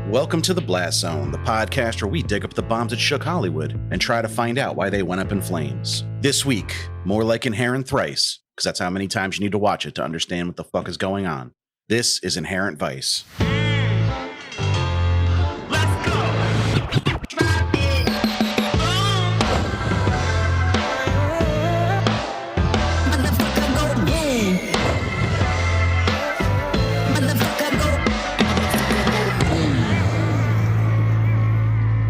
Welcome to the Blast Zone, the podcast where we dig up the bombs that shook Hollywood and try to find out why they went up in flames. This week, more like Inherent Thrice, because that's how many times you need to watch it to understand what the fuck is going on. This is Inherent Vice.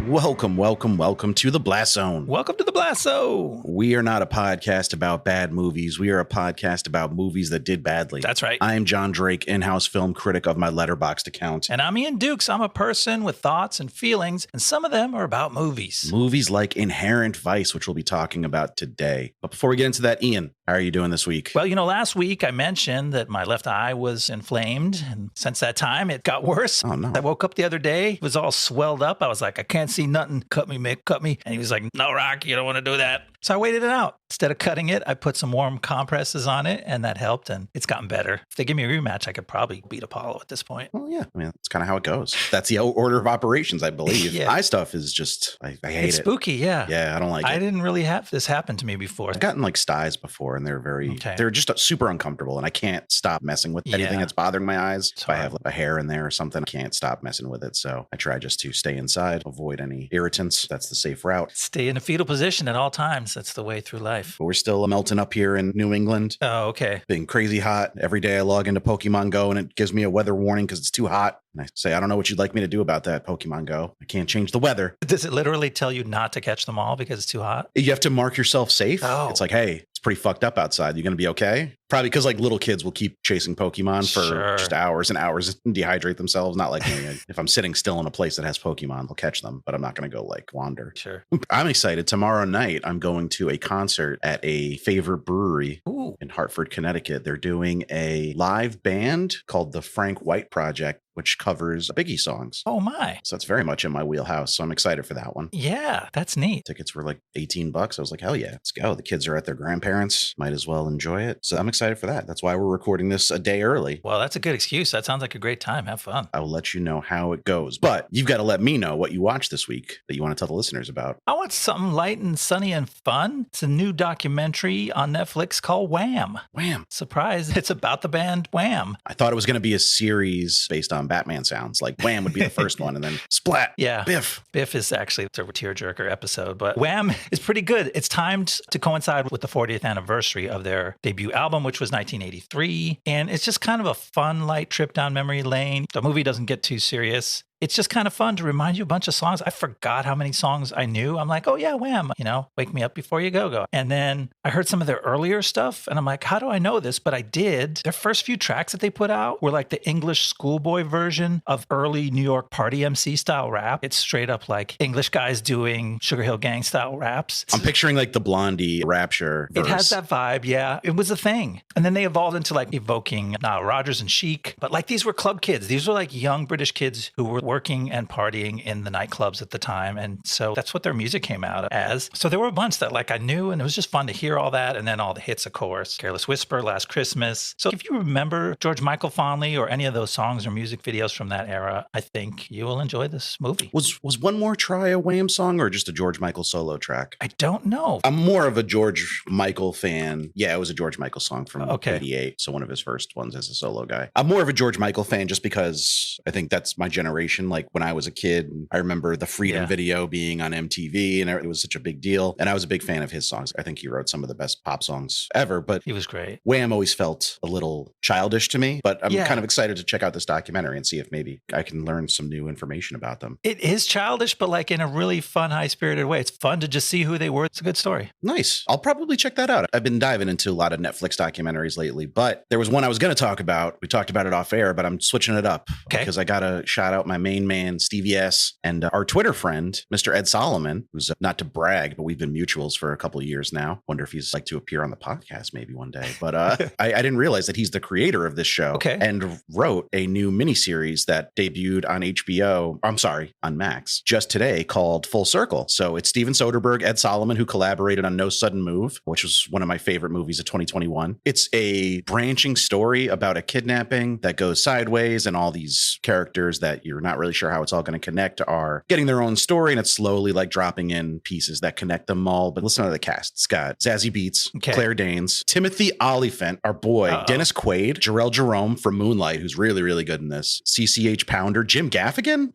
Welcome to the Blast Zone. Welcome to the Blast Zone. We are not a podcast about bad movies. We are a podcast about movies that did badly. That's right. I am Jon Drake, in-house film critic of my Letterboxd account. And I'm Ian Dukes. I'm a person with thoughts and feelings, and some of them are about movies. Movies like Inherent Vice, which we'll be talking about today. But before we get into that, Ian, how are you doing this week? Well, last week I mentioned that my left eye was inflamed, and since that time it got worse. Oh, no. I woke up the other day, it was all swelled up. I was like, I can't see nothing. Cut me, Mick, cut me. And he was like, no, Rock, you don't want to do that. So I waited it out. Instead of cutting it, I put some warm compresses on it, and that helped, and it's gotten better. If they give me a rematch, I could probably beat Apollo at this point. Well, yeah. I mean, that's kind of how it goes. That's the order of operations, I believe. Yeah. Eye stuff is just, I hate it. It's spooky, yeah. Yeah, I don't like it. I didn't really have this happen to me before. I've gotten like styes before, and they're just super uncomfortable, and I can't stop messing with anything that's bothering my eyes. If I have like a hair in there or something, I can't stop messing with it. So I try just to stay inside, avoid any irritants. That's the safe route. Stay in a fetal position at all times. That's the way through life. But we're still melting up here in New England. Oh, okay. Being crazy hot. Every day I log into Pokemon Go and it gives me a weather warning because it's too hot. And I say, I don't know what you'd like me to do about that, Pokemon Go. I can't change the weather. Does it literally tell you not to catch them all because it's too hot? You have to mark yourself safe. Oh. It's like, hey, it's pretty fucked up outside. You going to be okay? Probably because like little kids will keep chasing Pokemon for just hours and hours and dehydrate themselves. Not like me. If I'm sitting still in a place that has Pokemon, they'll catch them, but I'm not going to go like wander. Sure. I'm excited. Tomorrow night, I'm going to a concert at a favorite brewery in Hartford, Connecticut. They're doing a live band called the Frank White Project, which covers Biggie songs. Oh my. So it's very much in my wheelhouse. So I'm excited for that one. Yeah, that's neat. Tickets were like $18. I was like, hell yeah, let's go. The kids are at their grandparents. Might as well enjoy it. So I'm excited for that. That's why we're recording this a day early. Well, that's a good excuse. That sounds like a great time. Have fun. I will let you know how it goes. But you've got to let me know what you watched this week that you want to tell the listeners about. I want something light and sunny and fun. It's a new documentary on Netflix called Wham. Wham. Surprise. It's about the band Wham. I thought it was going to be a series based on Batman sounds. Like Wham would be the first one and then splat. Yeah. Biff. Biff is actually a tearjerker episode, but Wham is pretty good. It's timed to coincide with the 40th anniversary of their debut album, which was 1983. And it's just kind of a fun, light trip down memory lane. The movie doesn't get too serious. It's just kind of fun to remind you a bunch of songs. I forgot how many songs I knew. I'm like, oh yeah, Wham, Wake Me Up Before You Go. And then I heard some of their earlier stuff and I'm like, how do I know this? But I did. Their first few tracks that they put out were like the English schoolboy version of early New York party MC style rap. It's straight up like English guys doing Sugar Hill Gang style raps. I'm picturing like the Blondie Rapture verse. It has that vibe, yeah. It was a thing. And then they evolved into like evoking Nile Rodgers and Chic. But like these were club kids. These were like young British kids who were working and partying in the nightclubs at the time. And so that's what their music came out as. So there were a bunch that like I knew, and it was just fun to hear all that. And then all the hits, of course, Careless Whisper, Last Christmas. So if you remember George Michael fondly or any of those songs or music videos from that era, I think you will enjoy this movie. Was One More Try a Wham song or just a George Michael solo track? I don't know. I'm more of a George Michael fan. Yeah, it was a George Michael song from 88. So one of his first ones as a solo guy. I'm more of a George Michael fan just because I think that's my generation. Like when I was a kid, I remember the Freedom video being on MTV and it was such a big deal. And I was a big fan of his songs. I think he wrote some of the best pop songs ever, but he was great. Wham always felt a little childish to me, but I'm kind of excited to check out this documentary and see if maybe I can learn some new information about them. It is childish, but like in a really fun, high-spirited way. It's fun to just see who they were. It's a good story. Nice. I'll probably check that out. I've been diving into a lot of Netflix documentaries lately, but there was one I was going to talk about. We talked about it off air, but I'm switching it up because I got to shout out my main man, Stevie S, and our Twitter friend, Mr. Ed Solomon, who's not to brag, but we've been mutuals for a couple of years now. Wonder if he's like to appear on the podcast maybe one day. But I didn't realize that he's the creator of this show and wrote a new miniseries that debuted on HBO. I'm sorry, on Max just today called Full Circle. So it's Steven Soderbergh, Ed Solomon, who collaborated on No Sudden Move, which was one of my favorite movies of 2021. It's a branching story about a kidnapping that goes sideways and all these characters that you're not not really sure how it's all going to connect, are getting their own story, and it's slowly like dropping in pieces that connect them all. But listen to the cast. It's got Zazie Beetz, Claire Danes, Timothy Olyphant, our boy, Dennis Quaid, Jarrell Jerome from Moonlight, who's really, really good in this, CCH Pounder, Jim Gaffigan,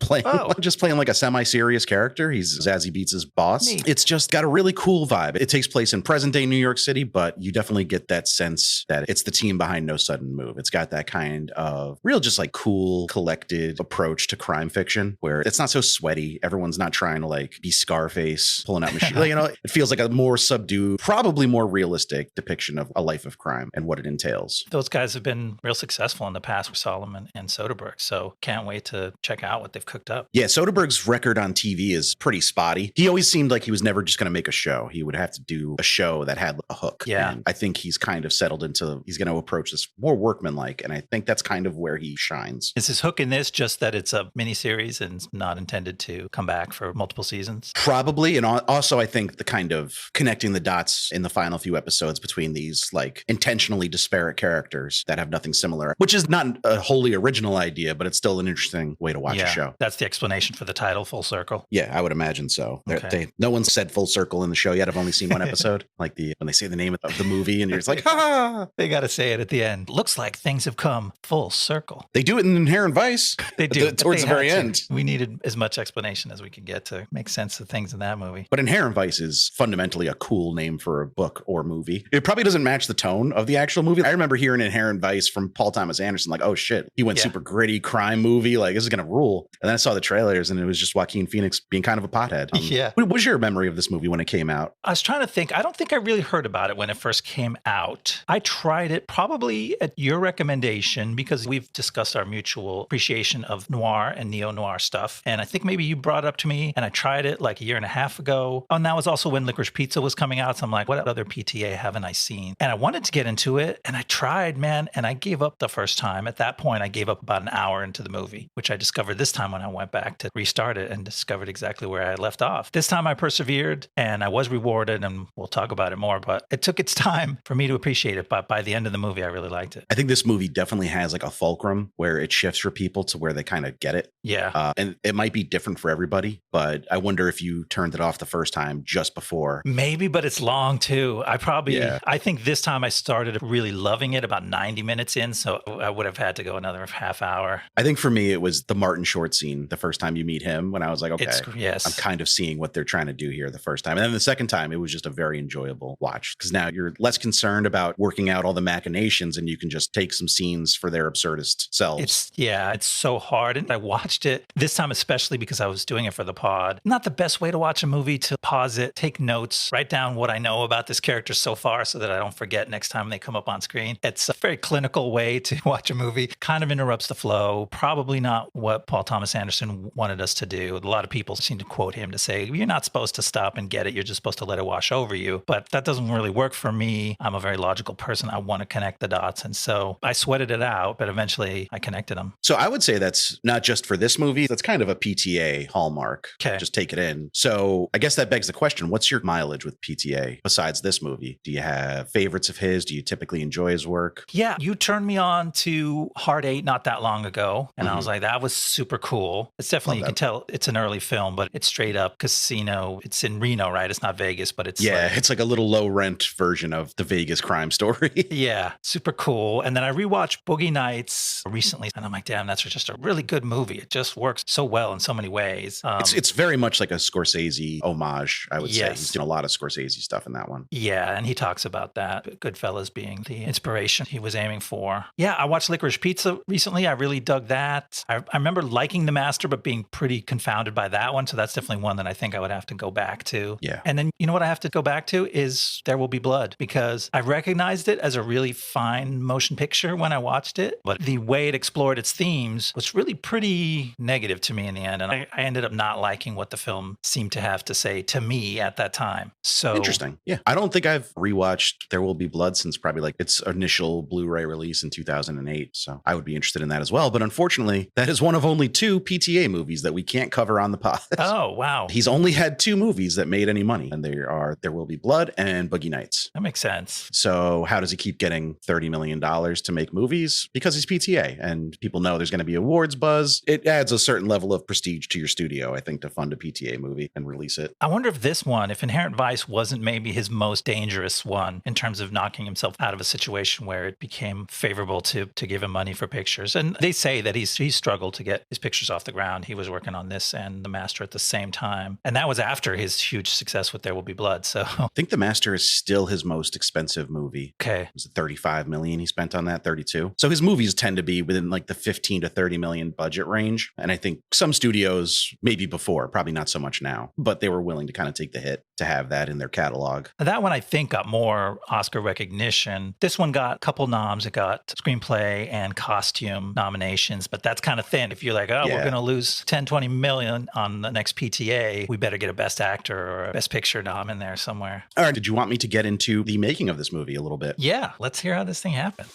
just playing like a semi-serious character. He's Zazie Beetz' boss. Neat. It's just got a really cool vibe. It takes place in present-day New York City, but you definitely get that sense that it's the team behind No Sudden Move. It's got that kind of real just like cool, collected approach to crime fiction where it's not so sweaty. Everyone's not trying to like be Scarface, pulling out machine. It feels like a more subdued, probably more realistic depiction of a life of crime and what it entails. Those guys have been real successful in the past with Solomon and Soderbergh, so can't wait to check out what they've cooked up. Yeah, Soderbergh's record on TV is pretty spotty. He always seemed like he was never just going to make a show. He would have to do a show that had a hook. Yeah. And I think he's kind of settled into, he's going to approach this more workmanlike, and I think that's kind of where he shines. Is his hook in this just that it's a miniseries and not intended to come back for multiple seasons? Probably. And also, I think the kind of connecting the dots in the final few episodes between these like intentionally disparate characters that have nothing similar, which is not a wholly original idea, but it's still an interesting way to watch a show. That's the explanation for the title, Full Circle. Yeah, I would imagine so. Okay. No one said Full Circle in the show yet. I've only seen one episode. Like when they say the name of the movie and you're just like, ha! They got to say it at the end. Looks like things have come full circle. They do it in Inherent Vice. They do. Towards the very end. We needed as much explanation as we could get to make sense of things in that movie. But Inherent Vice is fundamentally a cool name for a book or movie. It probably doesn't match the tone of the actual movie. I remember hearing Inherent Vice from Paul Thomas Anderson, like, oh shit, he went super gritty crime movie. Like, this is going to rule. And then I saw the trailers and it was just Joaquin Phoenix being kind of a pothead. What was your memory of this movie when it came out? I was trying to think. I don't think I really heard about it when it first came out. I tried it probably at your recommendation because we've discussed our mutual appreciation of noir and neo-noir stuff. And I think maybe you brought it up to me and I tried it like a year and a half ago. Oh, and that was also when Licorice Pizza was coming out. So I'm like, what other PTA haven't I seen? And I wanted to get into it and I tried, man, and I gave up the first time. At that point, I gave up about an hour into the movie, which I discovered this time when I went back to restart it and discovered exactly where I left off. This time I persevered and I was rewarded, and we'll talk about it more, but it took its time for me to appreciate it. But by the end of the movie, I really liked it. I think this movie definitely has like a fulcrum where it shifts for people to where they kind of get it. Yeah. And it might be different for everybody, but I wonder if you turned it off the first time just before. Maybe, but it's long too. I think this time I started really loving it about 90 minutes in, so I would have had to go another half hour. I think for me, it was the Martin Short scene the first time you meet him when I was like, okay, I'm kind of seeing what they're trying to do here the first time. And then the second time, it was just a very enjoyable watch because now you're less concerned about working out all the machinations and you can just take some scenes for their absurdist selves. It's so hard. And I watched it this time, especially because I was doing it for the pod. Not the best way to watch a movie, to pause it, take notes, write down what I know about this character so far so that I don't forget next time they come up on screen. It's a very clinical way to watch a movie. Kind of interrupts the flow. Probably not what Paul Thomas Anderson wanted us to do. A lot of people seem to quote him to say, you're not supposed to stop and get it. You're just supposed to let it wash over you. But that doesn't really work for me. I'm a very logical person. I want to connect the dots. And so I sweated it out, but eventually I connected them. So I would say that's not just for this movie. That's kind of a PTA hallmark. Okay. Just take it in. So I guess that begs the question, what's your mileage with PTA besides this movie? Do you have favorites of his? Do you typically enjoy his work? Yeah. You turned me on to Hard Eight not that long ago. And I was like, that was super cool. It's definitely, you can tell it's an early film, but it's straight up casino. It's in Reno, right? It's not Vegas, but it's it's like a little low rent version of the Vegas crime story. Yeah. Super cool. And then I rewatched Boogie Nights recently and I'm like, damn, that's just a really good movie. It just works so well in so many ways. It's very much like a Scorsese homage, I would say. He's doing a lot of Scorsese stuff in that one. Yeah, and he talks about that. Goodfellas being the inspiration he was aiming for. Yeah, I watched Licorice Pizza recently. I really dug that. I remember liking The Master, but being pretty confounded by that one. So that's definitely one that I think I would have to go back to. Yeah. And then, you know what I have to go back to is There Will Be Blood, because I recognized it as a really fine motion picture when I watched it. But the way it explored its themes was really pretty negative to me in the end. And I ended up not liking what the film seemed to have to say to me at that time. So interesting. Yeah. I don't think I've rewatched There Will Be Blood since probably like its initial Blu-ray release in 2008. So I would be interested in that as well. But unfortunately, that is one of only 2 PTA movies that we can't cover on the pod. Oh, wow. He's only had 2 movies that made any money, and they are There Will Be Blood and Boogie Nights. That makes sense. So how does he keep getting $30 million to make movies? Because he's PTA, and people know there's going to be awards buzz. it adds a certain level of prestige to your studio, I think, to fund a PTA movie and release it. I wonder if this one, if Inherent Vice wasn't maybe his most dangerous one in terms of knocking himself out of a situation where it became favorable to give him money for pictures. And they say that he's struggled to get his pictures off the ground. He was working on this and The Master at the same time. And that was after his huge success with There Will Be Blood. So I think The Master is still his most expensive movie. Okay. Was it 35 million he spent on that? 32. So his movies tend to be within like the 15 to 30 million budget range. And I think some studios, maybe before, probably not so much now, but they were willing to kind of take the hit to have that in their catalog. That one I think got more Oscar recognition. This one got a couple noms. It got screenplay and costume nominations, but that's kind of thin. If you're like, we're going to lose 10, 20 million on the next PTA, we better get a Best Actor or a Best Picture nom in there somewhere. All right. Did you want me to get into the making of this movie a little bit? Yeah. Let's hear how this thing happened.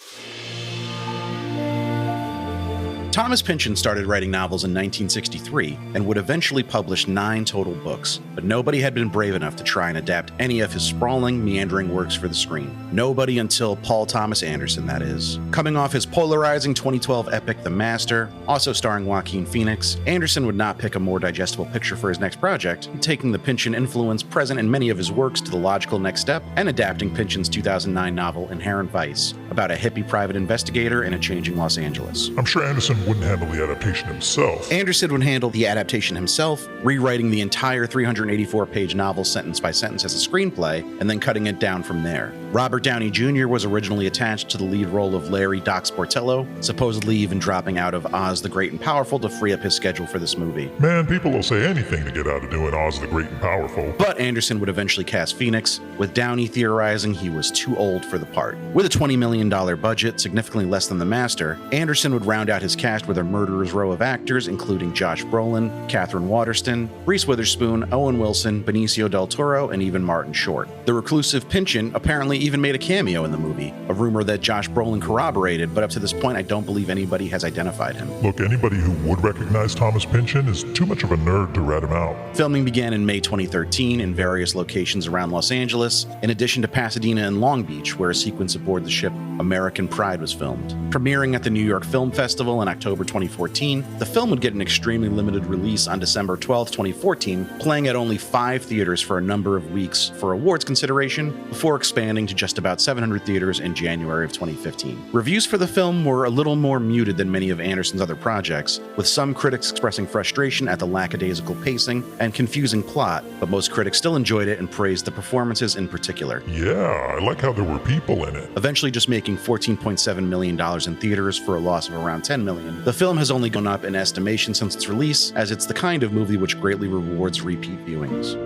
Thomas Pynchon started writing novels in 1963 and would eventually publish 9 total books, but nobody had been brave enough to try and adapt any of his sprawling, meandering works for the screen. Nobody until Paul Thomas Anderson, that is. Coming off his polarizing 2012 epic The Master, also starring Joaquin Phoenix, Anderson would not pick a more digestible picture for his next project, taking the Pynchon influence present in many of his works to the logical next step and adapting Pynchon's 2009 novel Inherent Vice, about a hippie private investigator in a changing Los Angeles. I'm sure Anderson wouldn't handle the adaptation himself. Anderson would handle the adaptation himself, rewriting the entire 384-page novel sentence by sentence as a screenplay, and then cutting it down from there. Robert Downey Jr. was originally attached to the lead role of Larry Doc Sportello, supposedly even dropping out of Oz the Great and Powerful to free up his schedule for this movie. Man, people will say anything to get out of doing Oz the Great and Powerful. But Anderson would eventually cast Phoenix, with Downey theorizing he was too old for the part. With a $20 million budget, significantly less than The Master, Anderson would round out his cast with a murderer's row of actors, including Josh Brolin, Katherine Waterston, Reese Witherspoon, Owen Wilson, Benicio del Toro, and even Martin Short. The reclusive Pynchon apparently even made a cameo in the movie, a rumor that Josh Brolin corroborated, but up to this point I don't believe anybody has identified him. Look, anybody who would recognize Thomas Pynchon is too much of a nerd to rat him out. Filming began in May 2013 in various locations around Los Angeles, in addition to Pasadena and Long Beach, where a sequence aboard the ship American Pride was filmed. Premiering at the New York Film Festival in October 2014, the film would get an extremely limited release on December 12, 2014, playing at only 5 theaters for a number of weeks for awards consideration, before expanding to just about 700 theaters in January of 2015. Reviews for the film were a little more muted than many of Anderson's other projects, with some critics expressing frustration at the lackadaisical pacing and confusing plot, but most critics still enjoyed it and praised the performances in particular. Yeah, I like how there were people in it. Eventually just making $14.7 million in theaters for a loss of around $10 million, the film has only gone up in estimation since its release, as it's the kind of movie which greatly rewards repeat viewings.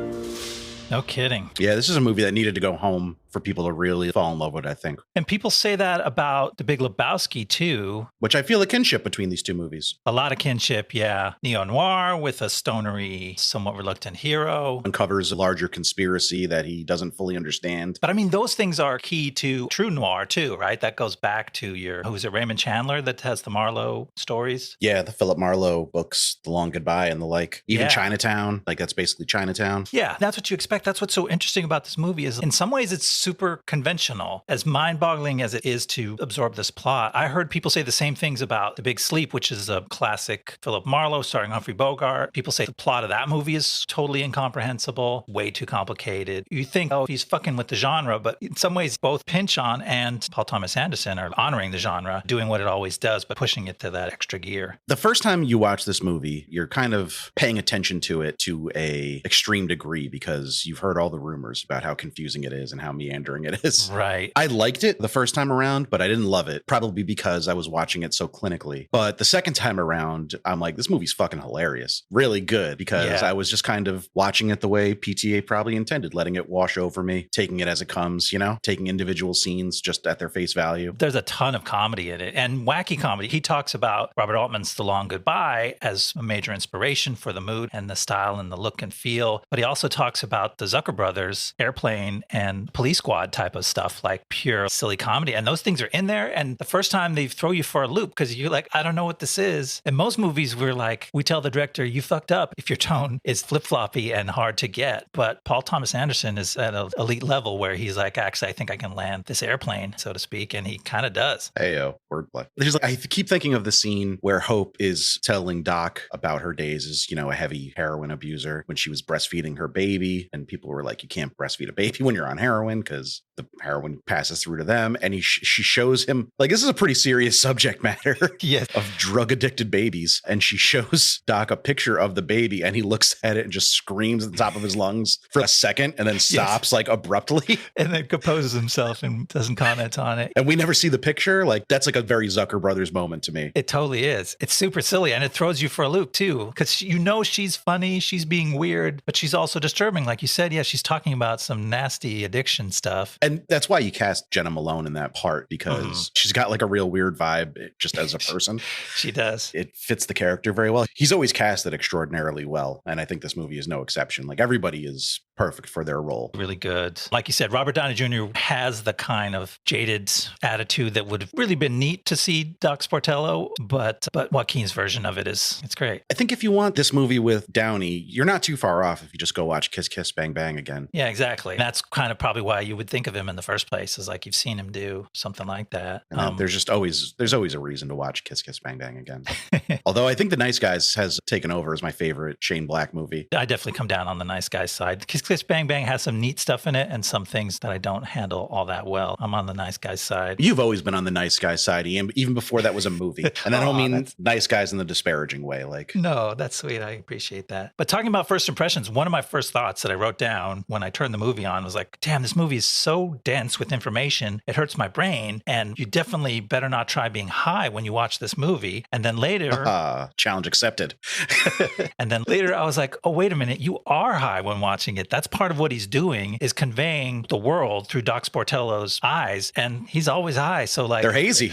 No kidding. Yeah, this is a movie that needed to go home for people to really fall in love with, I think. And people say that about The Big Lebowski, too. Which I feel a kinship between these two movies. A lot of kinship, yeah. Neo-noir with a stonery, somewhat reluctant hero. Uncovers a larger conspiracy that he doesn't fully understand. But I mean, those things are key to true noir, too, right? That goes back to who's it, Raymond Chandler that has the Marlowe stories? Yeah, the Philip Marlowe books, The Long Goodbye and the like. Even Chinatown, like that's basically Chinatown. Yeah, that's what you expect. That's what's so interesting about this movie is in some ways it's super conventional, as mind-boggling as it is to absorb this plot. I heard people say the same things about The Big Sleep, which is a classic Philip Marlowe starring Humphrey Bogart. People say the plot of that movie is totally incomprehensible, way too complicated. You think, oh, he's fucking with the genre, but in some ways, both Pynchon and Paul Thomas Anderson are honoring the genre, doing what it always does, but pushing it to that extra gear. The first time you watch this movie, you're kind of paying attention to it to a extreme degree because you've heard all the rumors about how confusing it is and how meandering it is. Right. I liked it the first time around, but I didn't love it, probably because I was watching it so clinically. But the second time around, I'm like, this movie's fucking hilarious. Really good, because I was just kind of watching it the way PTA probably intended, letting it wash over me, taking it as it comes, you know, taking individual scenes just at their face value. There's a ton of comedy in it, and wacky comedy. He talks about Robert Altman's The Long Goodbye as a major inspiration for the mood and the style and the look and feel. But he also talks about the Zucker brothers, Airplane, and Police Squad type of stuff, like pure silly comedy. And those things are in there. And the first time they throw you for a loop because you're like, I don't know what this is. In most movies, we're like, we tell the director, you fucked up if your tone is flip-floppy and hard to get. But Paul Thomas Anderson is at an elite level where he's like, actually, I think I can land this airplane, so to speak. And he kind of does. Heyo, wordplay. There's like, I keep thinking of the scene where Hope is telling Doc about her days as, you know, a heavy heroin abuser when she was breastfeeding her baby. And people were like, you can't breastfeed a baby when you're on heroin because the heroin passes through to them. And she shows him, like, this is a pretty serious subject matter Yes. of drug addicted babies. And she shows Doc a picture of the baby and he looks at it and just screams at the top of his lungs for a second and then stops like abruptly. And then composes himself and doesn't comment on it. And we never see the picture. Like, that's like a very Zucker Brothers moment to me. It totally is. It's super silly and it throws you for a loop too, because you know she's funny, she's being weird, but she's also disturbing. Like you said, yeah, she's talking about some nasty addiction stuff. And that's why you cast Jenna Malone in that part, because she's got like a real weird vibe just as a person. She does. It fits the character very well. He's always casted extraordinarily well. And I think this movie is no exception. Like, everybody is perfect for their role. Really good. Like you said, Robert Downey Jr. has the kind of jaded attitude that would have really been neat to see Doc Sportello, but Joaquin's version of it it's great. I think if you want this movie with Downey, you're not too far off if you just go watch Kiss Kiss Bang Bang again. Yeah, exactly. That's kind of probably why you would think of him in the first place, is like you've seen him do something like that. There's always a reason to watch Kiss Kiss Bang Bang again. Although I think The Nice Guys has taken over as my favorite Shane Black movie. I definitely come down on The Nice Guys side. Kiss Kiss Bang Bang has some neat stuff in it and some things that I don't handle all that well. I'm on The Nice Guys side. You've always been on The Nice Guys side, Ian, even before that was a movie. And I don't mean nice guys in the disparaging way. Like, no, that's sweet. I appreciate that. But talking about first impressions, one of my first thoughts that I wrote down when I turned the movie on was like, damn, this movie is so dense with information. It hurts my brain. And you definitely better not try being high when you watch this movie. And then later... challenge accepted. And then later I was like, oh, wait a minute. You are high when watching it. That's part of what he's doing, is conveying the world through Doc Sportello's eyes. And he's always high. So like... They're hazy.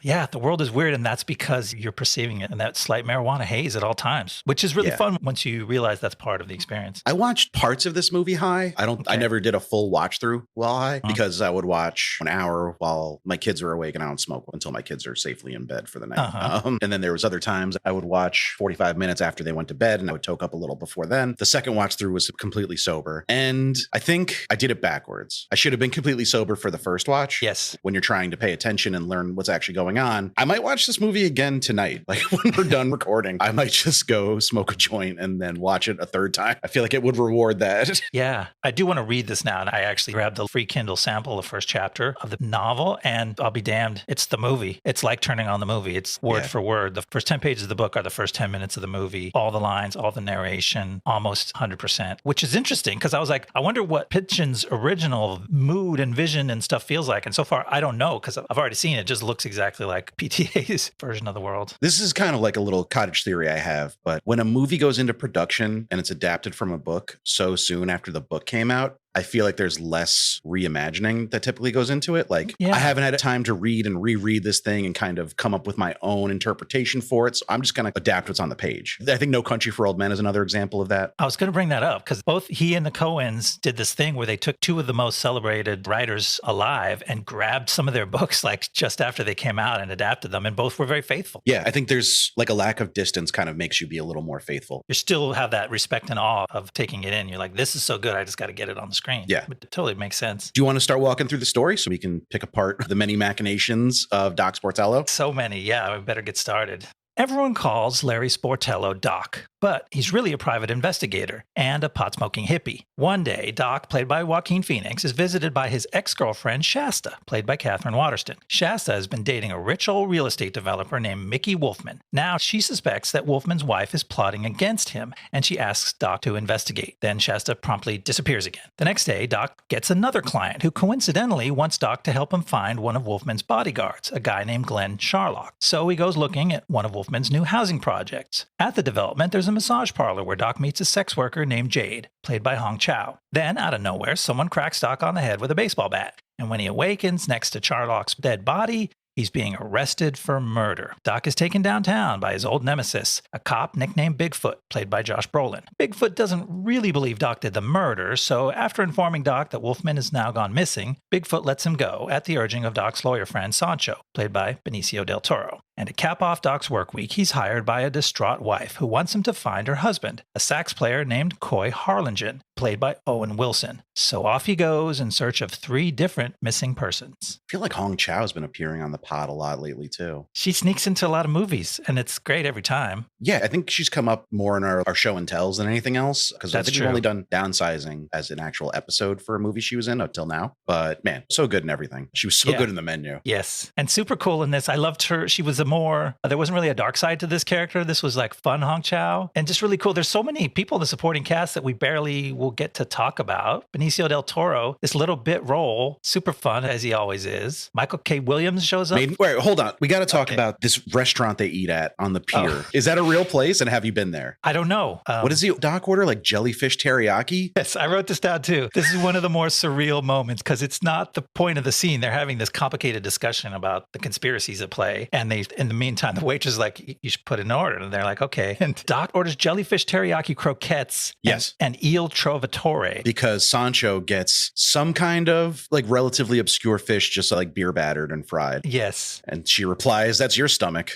Yeah, the world is weird. And that's because you're perceiving it in that slight marijuana haze at all times, which is really fun once you realize that's part of the experience. I watched parts of this movie high. I never did a full watch through while high because I would watch an hour while my kids were awake and I don't smoke until my kids are safely in bed for the night. And then there was other times I would watch 45 minutes after they went to bed and I would toke up a little before then. The second watch through was completely sober. And I think I did it backwards. I should have been completely sober for the first watch. Yes. When you're trying to pay attention and learn what's actually going on. I might watch this movie again tonight. Like, when we're done recording, I might just go smoke a joint and then watch it a third time. I feel like it would reward that. Yeah. I do want to read this now. And I actually grabbed the free Kindle sample, the first chapter of the novel, and I'll be damned, it's the movie. It's like turning on the movie. It's word for word. The first 10 pages of the book are the first 10 minutes of the movie. All the lines, all the narration, almost 100%, which is interesting because I was like, I wonder what Pynchon's original mood and vision and stuff feels like. And so far, I don't know because I've already seen it. It just looks exactly like PTA's version of the world. This is kind of like a little cottage theory I have, but when a movie goes into production and it's adapted from a book so soon after the book came out, I feel like there's less reimagining that typically goes into it. Like, I haven't had time to read and reread this thing and kind of come up with my own interpretation for it. So I'm just going to adapt what's on the page. I think No Country for Old Men is another example of that. I was going to bring that up because both he and the Coens did this thing where they took two of the most celebrated writers alive and grabbed some of their books like just after they came out and adapted them. And both were very faithful. Yeah, I think there's like a lack of distance kind of makes you be a little more faithful. You still have that respect and awe of taking it in. You're like, this is so good. I just got to get it on the screen. Yeah. It totally makes sense. Do you want to start walking through the story so we can pick apart the many machinations of Doc Sportello? So many. Yeah, we better get started. Everyone calls Larry Sportello Doc, but he's really a private investigator and a pot-smoking hippie. One day, Doc, played by Joaquin Phoenix, is visited by his ex-girlfriend Shasta, played by Katherine Waterston. Shasta has been dating a rich old real estate developer named Mickey Wolfman. Now she suspects that Wolfman's wife is plotting against him, and she asks Doc to investigate. Then Shasta promptly disappears again. The next day, Doc gets another client who coincidentally wants Doc to help him find one of Wolfman's bodyguards, a guy named Glenn Sharlock. So he goes looking at one of Wolfman's new housing projects. At the development, there's a massage parlor where Doc meets a sex worker named Jade, played by Hong Chow. Then, out of nowhere, someone cracks Doc on the head with a baseball bat. And when he awakens next to Charlock's dead body, He's being arrested for murder. Doc is taken downtown by his old nemesis, a cop nicknamed Bigfoot, played by Josh Brolin. Bigfoot doesn't really believe Doc did the murder, so after informing Doc that Wolfman has now gone missing, Bigfoot lets him go at the urging of Doc's lawyer friend Sancho, played by Benicio del Toro. And to cap off Doc's work week, he's hired by a distraught wife who wants him to find her husband, a sax player named Coy Harlingen, played by Owen Wilson. So off he goes in search of 3 different missing persons. I feel like Hong Chau's been appearing on the pod a lot lately, too. She sneaks into a lot of movies, and it's great every time. Yeah, I think she's come up more in our show and tells than anything else, because I think true. we've only done Downsizing as an actual episode for a movie she was in until now. But man, so good in everything. She was so good in The Menu. Yes, and super cool in this. I loved her. She was there wasn't really a dark side to this character. This was like fun Hong Chau, and just really cool. There's so many people in the supporting cast that we barely will get to talk about. Benicio del Toro, this little bit role, super fun as he always is. Michael K. Williams shows up. Wait, hold on. We got to talk about this restaurant they eat at on the pier. Oh. Is that a real place? And have you been there? I don't know. What does the doc order? Like jellyfish teriyaki? Yes, I wrote this down too. This is one of the more surreal moments because it's not the point of the scene. They're having this complicated discussion about the conspiracies at play. And in the meantime, the waitress is like, you should put in an order. And they're like, okay. And Doc orders jellyfish teriyaki croquettes. Yes. And eel trovatore. Because Sancho gets some kind of like relatively obscure fish, just like beer battered and fried. Yes. And she replies, that's your stomach.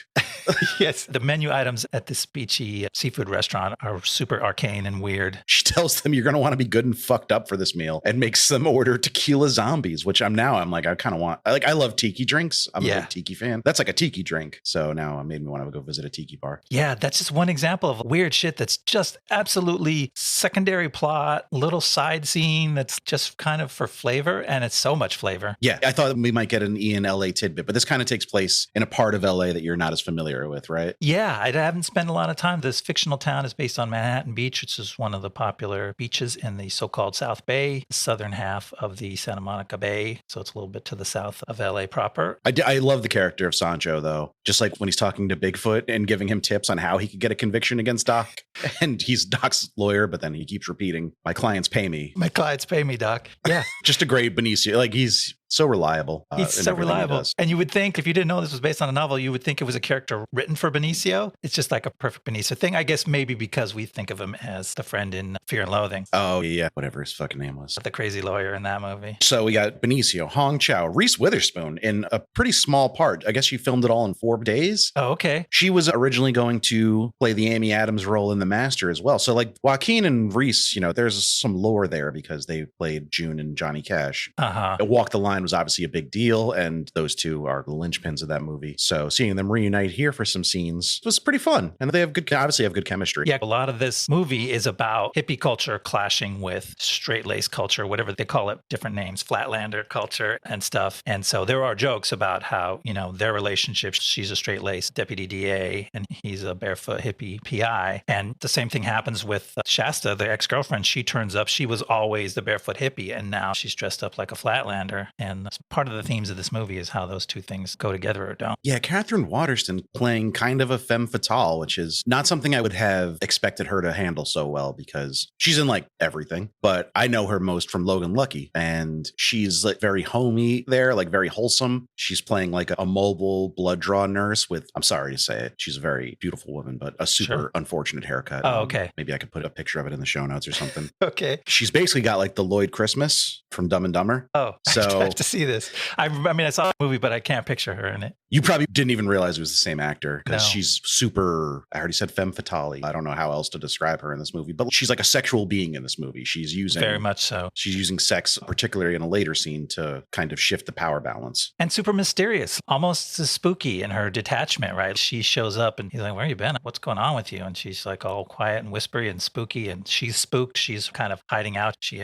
Yes. The menu items at this beachy seafood restaurant are super arcane and weird. She tells them you're going to want to be good and fucked up for this meal and makes them order tequila zombies, which I kind of want. I love tiki drinks. I'm a big tiki fan. That's like a tiki drink. So now it made me want to go visit a tiki bar. Yeah, that's just one example of weird shit that's just absolutely secondary plot, little side scene that's just kind of for flavor, and it's so much flavor. Yeah, I thought we might get an Ian LA tidbit, but this kind of takes place in a part of LA that you're not as familiar with, right? Yeah, I haven't spent a lot of time. This fictional town is based on Manhattan Beach, which is one of the popular beaches in the so-called South Bay, southern half of the Santa Monica Bay. So it's a little bit to the south of LA proper. I love the character of Sancho, though. Just like when he's talking to Bigfoot and giving him tips on how he could get a conviction against Doc. And he's Doc's lawyer, but then he keeps repeating, my clients pay me. My clients pay me, Doc. Yeah. Just a great Benicio. Like he's so reliable. He's so reliable. And you would think, if you didn't know this was based on a novel, you would think it was a character written for Benicio. It's just like a perfect Benicio thing. I guess maybe because we think of him as the friend in Fear and Loathing. Oh, yeah. Whatever his fucking name was. The crazy lawyer in that movie. So we got Benicio, Hong Chau, Reese Witherspoon in a pretty small part. I guess she filmed it all in 4 days. Oh, okay. She was originally going to play the Amy Adams role in The Master as well. So like Joaquin and Reese, there's some lore there because they played June and Johnny Cash. Walk the Line was obviously a big deal, and those two are the linchpins of that movie. So seeing them reunite here for some scenes was pretty fun, and they obviously have good chemistry. Yeah, a lot of this movie is about hippie culture clashing with straight-laced culture, whatever they call it, different names, Flatlander culture and stuff. And so there are jokes about how, their relationship, she's a straight-laced deputy DA and he's a barefoot hippie PI. And the same thing happens with Shasta, the ex-girlfriend. She turns up, she was always the barefoot hippie, and now she's dressed up like a Flatlander. And that's part of the themes of this movie is how those two things go together or don't. Yeah, Katherine Waterston playing kind of a femme fatale, which is not something I would have expected her to handle so well because she's in like everything. But I know her most from Logan Lucky, and she's like very homey there, like very wholesome. She's playing like a mobile blood draw nurse with, I'm sorry to say it, she's a very beautiful woman, but a super unfortunate haircut. Oh, okay. Maybe I could put a picture of it in the show notes or something. Okay. She's basically got like the Lloyd Christmas from Dumb and Dumber. Oh, so I have to see this. I saw the movie, but I can't picture her in it. You probably didn't even realize it was the same actor because No. she's super, I already said femme fatale. I don't know how else to describe her in this movie, but she's like a sexual being in this movie. She's using Very much so. She's using sex, particularly in a later scene, to kind of shift the power balance. And super mysterious, almost spooky in her detachment, right? She shows up and he's like, where you been? What's going on with you? And she's like all quiet and whispery and spooky, and she's spooked. She's kind of hiding out. She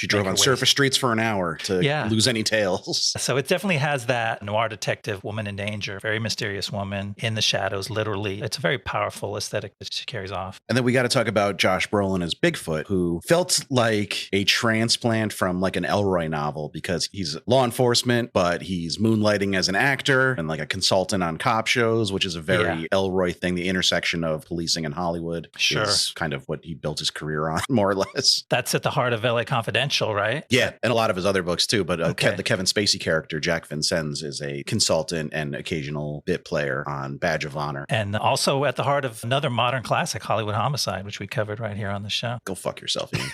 drove on surface streets for an hour to lose any tails. So it definitely has that noir detective, woman in danger, very mysterious woman in the shadows, literally. It's a very powerful aesthetic that she carries off. And then we got to talk about Josh Brolin as Bigfoot, who felt like a transplant from like an Elroy novel because he's law enforcement, but he's moonlighting as an actor and like a consultant on cop shows, which is a very Elroy thing. The intersection of policing and Hollywood is kind of what he built his career on, more or less. That's at the heart of LA Confidential, right? Yeah. Yeah, and a lot of his other books too. But Okay. the Kevin Spacey character, Jack Vincennes, is a consultant and occasional bit player on Badge of Honor. And also at the heart of another modern classic, Hollywood Homicide, which we covered right here on the show. Go fuck yourself, Ian.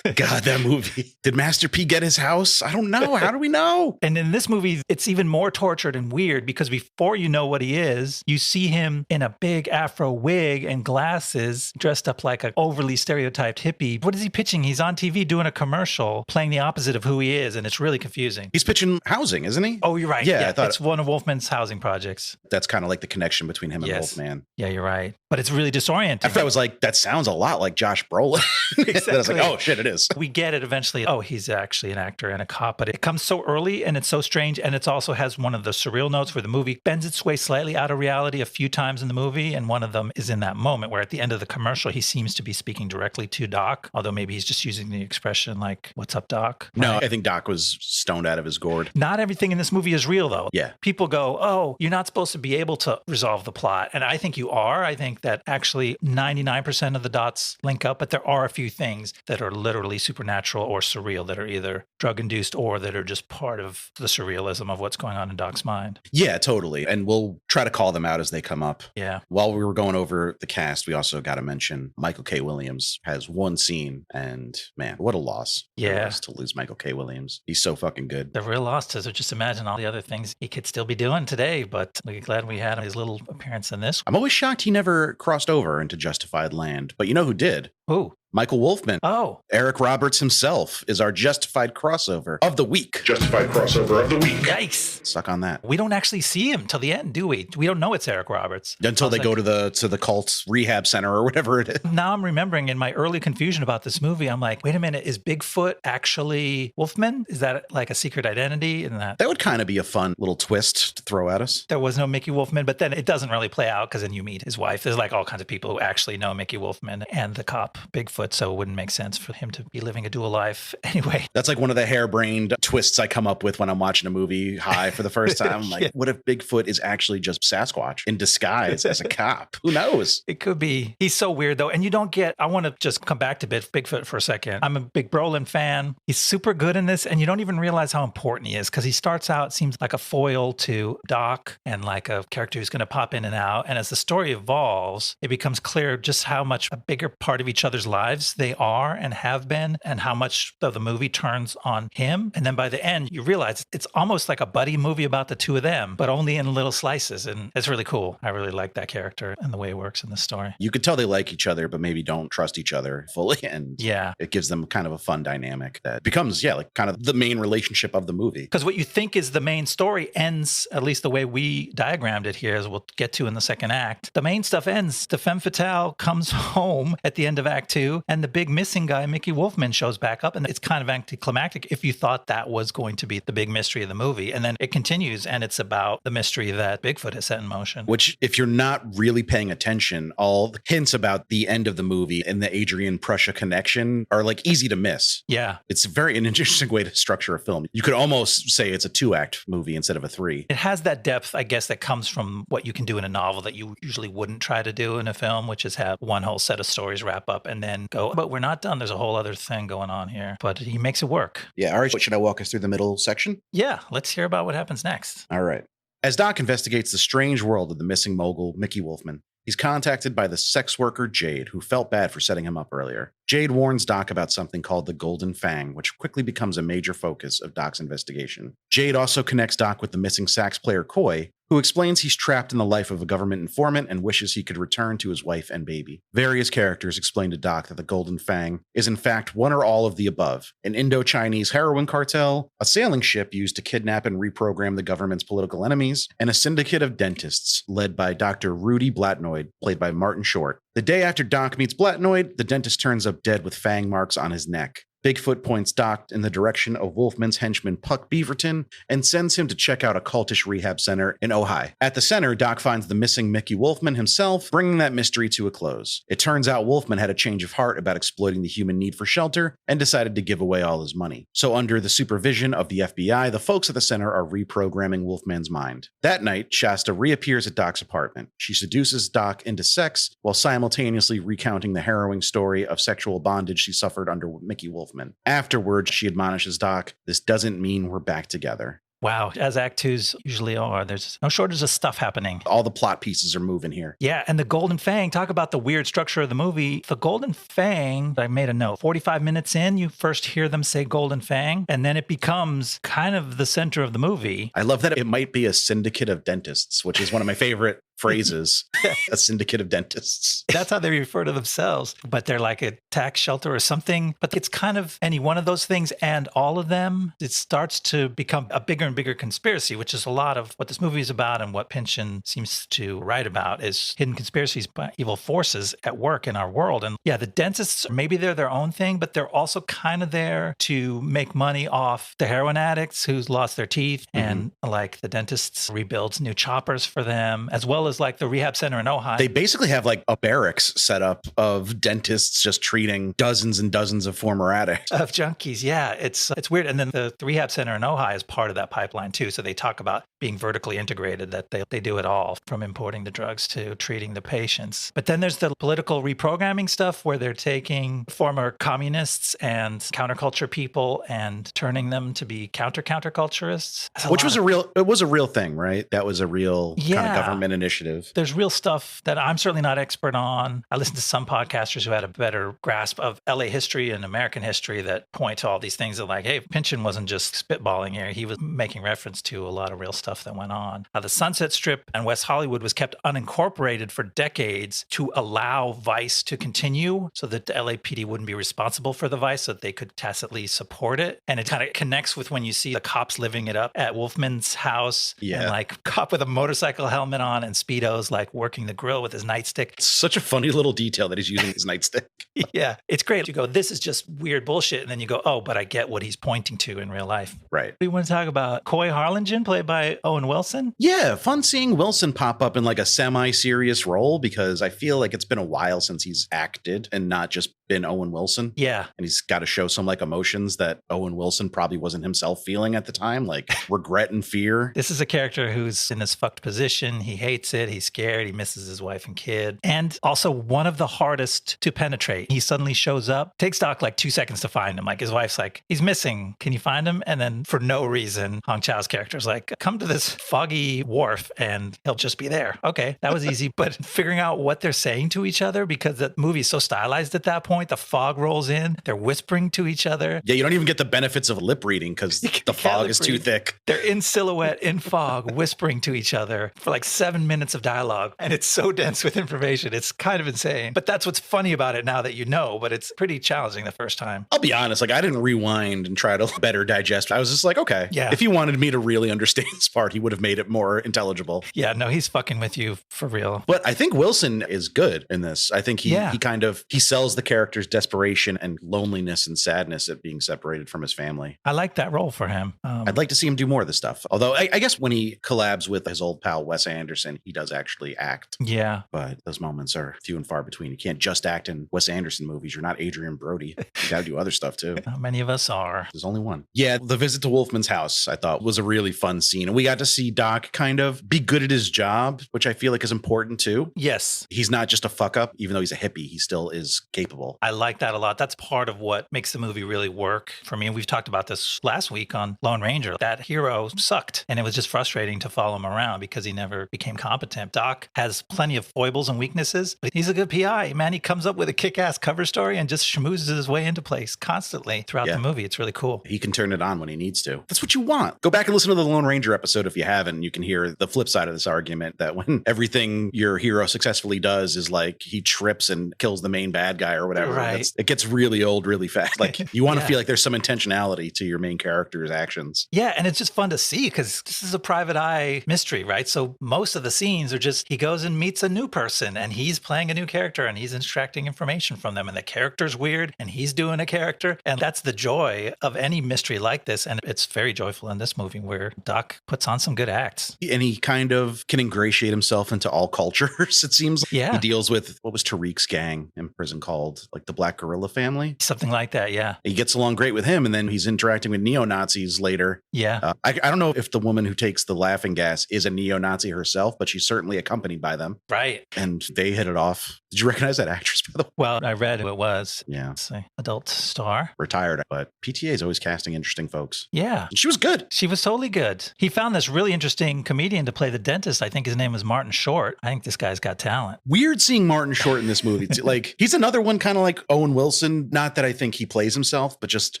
God, that movie. Did Master P get his house? I don't know. How do we know? And in this movie, it's even more tortured and weird because before you know what he is, you see him in a big afro wig and glasses, dressed up like an overly stereotyped hippie. What is he pitching? He's on TV doing a commercial, playing the opposite of who he is, and it's really confusing. He's pitching housing, isn't he? Oh, you're right. Yeah, I thought it's one of Wolfman's housing projects. that's kind of like the connection between him and Yes. Wolfman. Yeah, you're right. But it's really disorienting. After I was like, that sounds a lot like Josh Brolin. Then I was like, oh shit, it is. We get it eventually. Oh, he's actually an actor and a cop, but it comes so early and it's so strange. And it also has one of the surreal notes where the movie bends its way slightly out of reality a few times in the movie. And one of them is in that moment where at the end of the commercial, he seems to be speaking directly to Doc, although maybe he's just using the expression like, what's up, Doc? No, I think Doc was stoned out of his gourd. Not everything in this movie is real, though. Yeah. People go, oh, you're not supposed to be able to resolve the plot. And I think you are. I think that actually 99% of the dots link up, but there are a few things that are literally supernatural or surreal that are either drug induced or that are just part of the surrealism of what's going on in Doc's mind. Yeah, totally. And we'll try to call them out as they come up. Yeah. While we were going over the cast, we also got to mention Michael K. Williams has one scene, and man, what a loss. Yeah. It was to lose Michael K. Williams. He's so fucking good. The real loss is just imagine all the other things he could still be doing today, but we're glad we had his little appearance in this. I'm always shocked he never crossed over into Justified Land, but you know who did? Ooh. Michael Wolfman. Oh. Eric Roberts himself is our Justified crossover of the week. Justified crossover of the week. Yikes. Suck on that. We don't actually see him till the end, do we? We don't know it's Eric Roberts. Until they go to the cult rehab center or whatever it is. Now I'm remembering in my early confusion about this movie, I'm like, wait a minute, is Bigfoot actually Wolfman? Is that like a secret identity? And That would kind of be a fun little twist to throw at us. there was no Mickey Wolfman, but then it doesn't really play out because then you meet his wife. There's like all kinds of people who actually know Mickey Wolfman and the cop Bigfoot, so it wouldn't make sense for him to be living a dual life. Anyway. That's like one of the harebrained twists I come up with when I'm watching a movie high for the first time. I'm like, Yeah. what if Bigfoot is actually just Sasquatch in disguise as a cop? Who knows? It could be. He's so weird though. And you don't get, I want to just come back to Bigfoot for a second. I'm a big Brolin fan. He's super good in this and you don't even realize how important he is because he starts out, seems like a foil to Doc and like a character who's going to pop in and out. And as the story evolves, it becomes clear just how much a bigger part of each other's lives they are and have been and how much of the movie turns on him. And then by the end, you realize it's almost like a buddy movie about the two of them, but only in little slices. And it's really cool. I really like that character and the way it works in the story. You could tell they like each other, but maybe don't trust each other fully. And Yeah. it gives them kind of a fun dynamic that becomes, like kind of the main relationship of the movie. Because what you think is the main story ends, at least the way we diagrammed it here, as we'll get to in the second act. The main stuff ends. The femme fatale comes home at the end of Act 2, and the big missing guy, Mickey Wolfman, shows back up. And it's kind of anticlimactic if you thought that was going to be the big mystery of the movie. And then it continues, and it's about the mystery that Bigfoot has set in motion. Which, if you're not really paying attention, all the hints about the end of the movie and the Adrian Prussia connection are like easy to miss. Yeah. It's an interesting way to structure a film. You could almost say it's a 2-act movie instead of a 3. It has that depth, I guess, that comes from what you can do in a novel that you usually wouldn't try to do in a film, which is have one whole set of stories wrap up and then go, but we're not done. There's a whole other thing going on here. But he makes it work. Yeah, all right. Should I walk us through the middle section? Yeah, let's hear about what happens next. All right. As Doc investigates the strange world of the missing mogul, Mickey Wolfman, he's contacted by the sex worker Jade, who felt bad for setting him up earlier. Jade warns Doc about something called the Golden Fang, which quickly becomes a major focus of Doc's investigation. Jade also connects Doc with the missing sax player Coy, who explains he's trapped in the life of a government informant and wishes he could return to his wife and baby. Various characters explain to Doc that the Golden Fang is in fact one or all of the above: an Indo-Chinese heroin cartel, a sailing ship used to kidnap and reprogram the government's political enemies, and a syndicate of dentists led by Dr. Rudy Blatnoyd, played by Martin Short. The day after Doc meets Blatnoyd, the dentist turns up dead with fang marks on his neck. Bigfoot points Doc in the direction of Wolfman's henchman Puck Beaverton and sends him to check out a cultish rehab center in Ojai. At the center, Doc finds the missing Mickey Wolfman himself, bringing that mystery to a close. It turns out Wolfman had a change of heart about exploiting the human need for shelter and decided to give away all his money. So under the supervision of the FBI, the folks at the center are reprogramming Wolfman's mind. That night, Shasta reappears at Doc's apartment. She seduces Doc into sex while simultaneously recounting the harrowing story of sexual bondage she suffered under Mickey Wolfman. Wolfman. Afterwards, she admonishes Doc, "This doesn't mean we're back together." Wow. As Act 2s usually are, there's no shortage of stuff happening. All the plot pieces are moving here. Yeah. And the Golden Fang, talk about the weird structure of the movie. The Golden Fang, I made a note, 45 minutes in, you first hear them say Golden Fang, and then it becomes kind of the center of the movie. I love that it might be a syndicate of dentists, which is one of my favorite phrases. A syndicate of dentists. That's how they refer to themselves, but they're like a tax shelter or something. But it's kind of any one of those things and all of them. It starts to become a bigger and bigger conspiracy, which is a lot of what this movie is about and what Pynchon seems to write about is hidden conspiracies by evil forces at work in our world. And yeah, the dentists, maybe they're their own thing, but they're also kind of there to make money off the heroin addicts who's lost their teeth. And like the dentists rebuilds new choppers for them, as well as like the rehab center in Ojai. They basically have like a barracks set up of dentists just treating dozens and dozens of former addicts. Of junkies, yeah. It's weird. And then the rehab center in Ojai is part of that pipeline too. So they talk about being vertically integrated, that they do it all from importing the drugs to treating the patients. But then there's the political reprogramming stuff where they're taking former communists and counterculture people and turning them to be counterculturists. Which was a real thing, right? That was a real kind of government initiative. There's real stuff that I'm certainly not expert on. I listened to some podcasters who had a better grasp of LA history and American history that point to all these things that like, hey, Pynchon wasn't just spitballing here. He was making reference to a lot of real stuff that went on. The Sunset Strip and West Hollywood was kept unincorporated for decades to allow Vice to continue so that the LAPD wouldn't be responsible for the Vice, so that they could tacitly support it. And it kind of connects with when you see the cops living it up at Wolfman's house. Yeah. And like cop with a motorcycle helmet on and Speedos, like working the grill with his nightstick. It's such a funny little detail that he's using his nightstick. Yeah, it's great. You go, this is just weird bullshit. And then you go, oh, but I get what he's pointing to in real life. Right. We want to talk about Coy Harlingen, played by Owen Wilson. Yeah, fun seeing Wilson pop up in like a semi-serious role because I feel like it's been a while since he's acted and not just been Owen Wilson. Yeah. And he's got to show some like emotions that Owen Wilson probably wasn't himself feeling at the time, like regret and fear. This is a character who's in this fucked position. He hates it. He's scared. He misses his wife and kid. And also one of the hardest to penetrate. He suddenly shows up, takes Doc like 2 seconds to find him. Like his wife's like, he's missing. Can you find him? And then for no reason, Hong Chau's character's like, come to this foggy wharf and he'll just be there. Okay, that was easy. But figuring out what they're saying to each other, because the movie's so stylized at that point, the fog rolls in, they're whispering to each other. Yeah, you don't even get the benefits of lip reading because the fog is too thick. They're in silhouette, in fog, whispering to each other for like 7 minutes of dialogue. And it's so dense with information. It's kind of insane. But that's what's funny about it now that you know, but it's pretty challenging the first time. I'll be honest, like I didn't rewind and try to better digest. I was just like, okay, yeah. If he wanted me to really understand this part, he would have made it more intelligible. Yeah, no, he's fucking with you for real. But I think Wilson is good in this. I think he sells the character's desperation and loneliness and sadness at being separated from his family. I like that role for him. I'd like to see him do more of this stuff. Although I guess when he collabs with his old pal Wes Anderson, he does actually act. Yeah. But those moments are few and far between. You can't just act in Wes Anderson movies. You're not Adrian Brody. You got to do other stuff too. How many of us are? There's only one. Yeah, the visit to Wolfman's house I thought was a really fun scene. And we got to see Doc kind of be good at his job, which I feel like is important too. Yes. He's not just a fuck up. Even though he's a hippie, he still is capable. I like that a lot. That's part of what makes the movie really work for me. And we've talked about this last week on Lone Ranger. That hero sucked. And it was just frustrating to follow him around because he never became competent. Doc has plenty of foibles and weaknesses, but he's a good PI. Man, he comes up with a kick-ass cover story and just schmoozes his way into place constantly throughout the movie. It's really cool. He can turn it on when he needs to. That's what you want. Go back and listen to the Lone Ranger episode if you haven't. You can hear the flip side of this argument that when everything your hero successfully does is like he trips and kills the main bad guy or whatever. Right. It gets really old really fast. Like you want to feel like there's some intentionality to your main character's actions. Yeah, and it's just fun to see because this is a private eye mystery, right? So most of the scenes are just he goes and meets a new person and he's playing a new character and he's extracting information from them and the character's weird and he's doing a character. And that's the joy of any mystery like this. And it's very joyful in this movie where Doc puts puts on some good acts. And he kind of can ingratiate himself into all cultures, it seems. Yeah. He deals with, what was Tariq's gang in prison called? Like the Black Gorilla family? Something like that, yeah. He gets along great with him, and then he's interacting with neo-Nazis later. Yeah. I don't know if the woman who takes the laughing gas is a neo-Nazi herself, but she's certainly accompanied by them. Right. And they hit it off. Did you recognize that actress, by the way? Well, I read who it was. Yeah. Let's see. Adult star. Retired, but PTA is always casting interesting folks. Yeah. And she was good. She was totally good. He found this really interesting comedian to play the dentist. I think his name was Martin Short. I think this guy's got talent. Weird seeing Martin Short in this movie. Like, he's another one kind of like Owen Wilson. Not that I think he plays himself, but just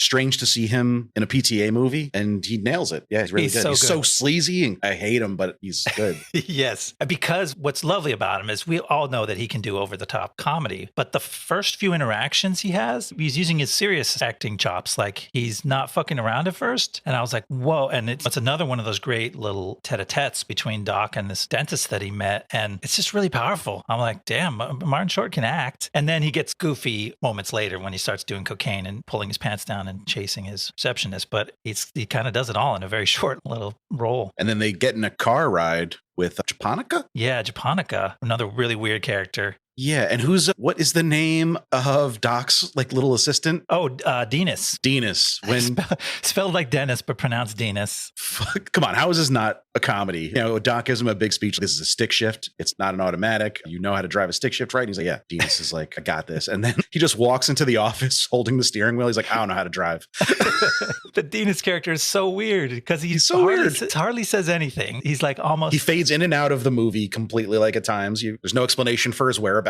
strange to see him in a PTA movie, and he nails it. Yeah, he's really good. He's so sleazy, and I hate him, but he's good. Yes, because what's lovely about him is we all know that he can do over-the-top comedy, but the first few interactions he has, he's using his serious acting chops. Like, he's not fucking around at first, and I was like, whoa. And it's another one of those great little tete-a-tetes between Doc and this dentist that he met, and it's just really powerful. I'm like, damn, Martin Short can act. And then he gets goofy moments later when he starts doing cocaine and pulling his pants down and chasing his receptionist, but he kind of does it all in a very short little role. And then they get in a car ride with Japonica? Yeah, Japonica, another really weird character. Yeah, and what is the name of Doc's like little assistant? Oh, Dinas. Dinas. Spelled like Dennis, but pronounced Dinas. Come on, how is this not a comedy? You know, Doc gives him a big speech. This is a stick shift. It's not an automatic. You know how to drive a stick shift, right? And he's like, yeah. Dinas is like, I got this. And then he just walks into the office holding the steering wheel. He's like, I don't know how to drive. The Dinas character is so weird because he's so weird. Hardly says anything. He's like almost... He fades in and out of the movie completely, like at times. There's no explanation for his whereabouts.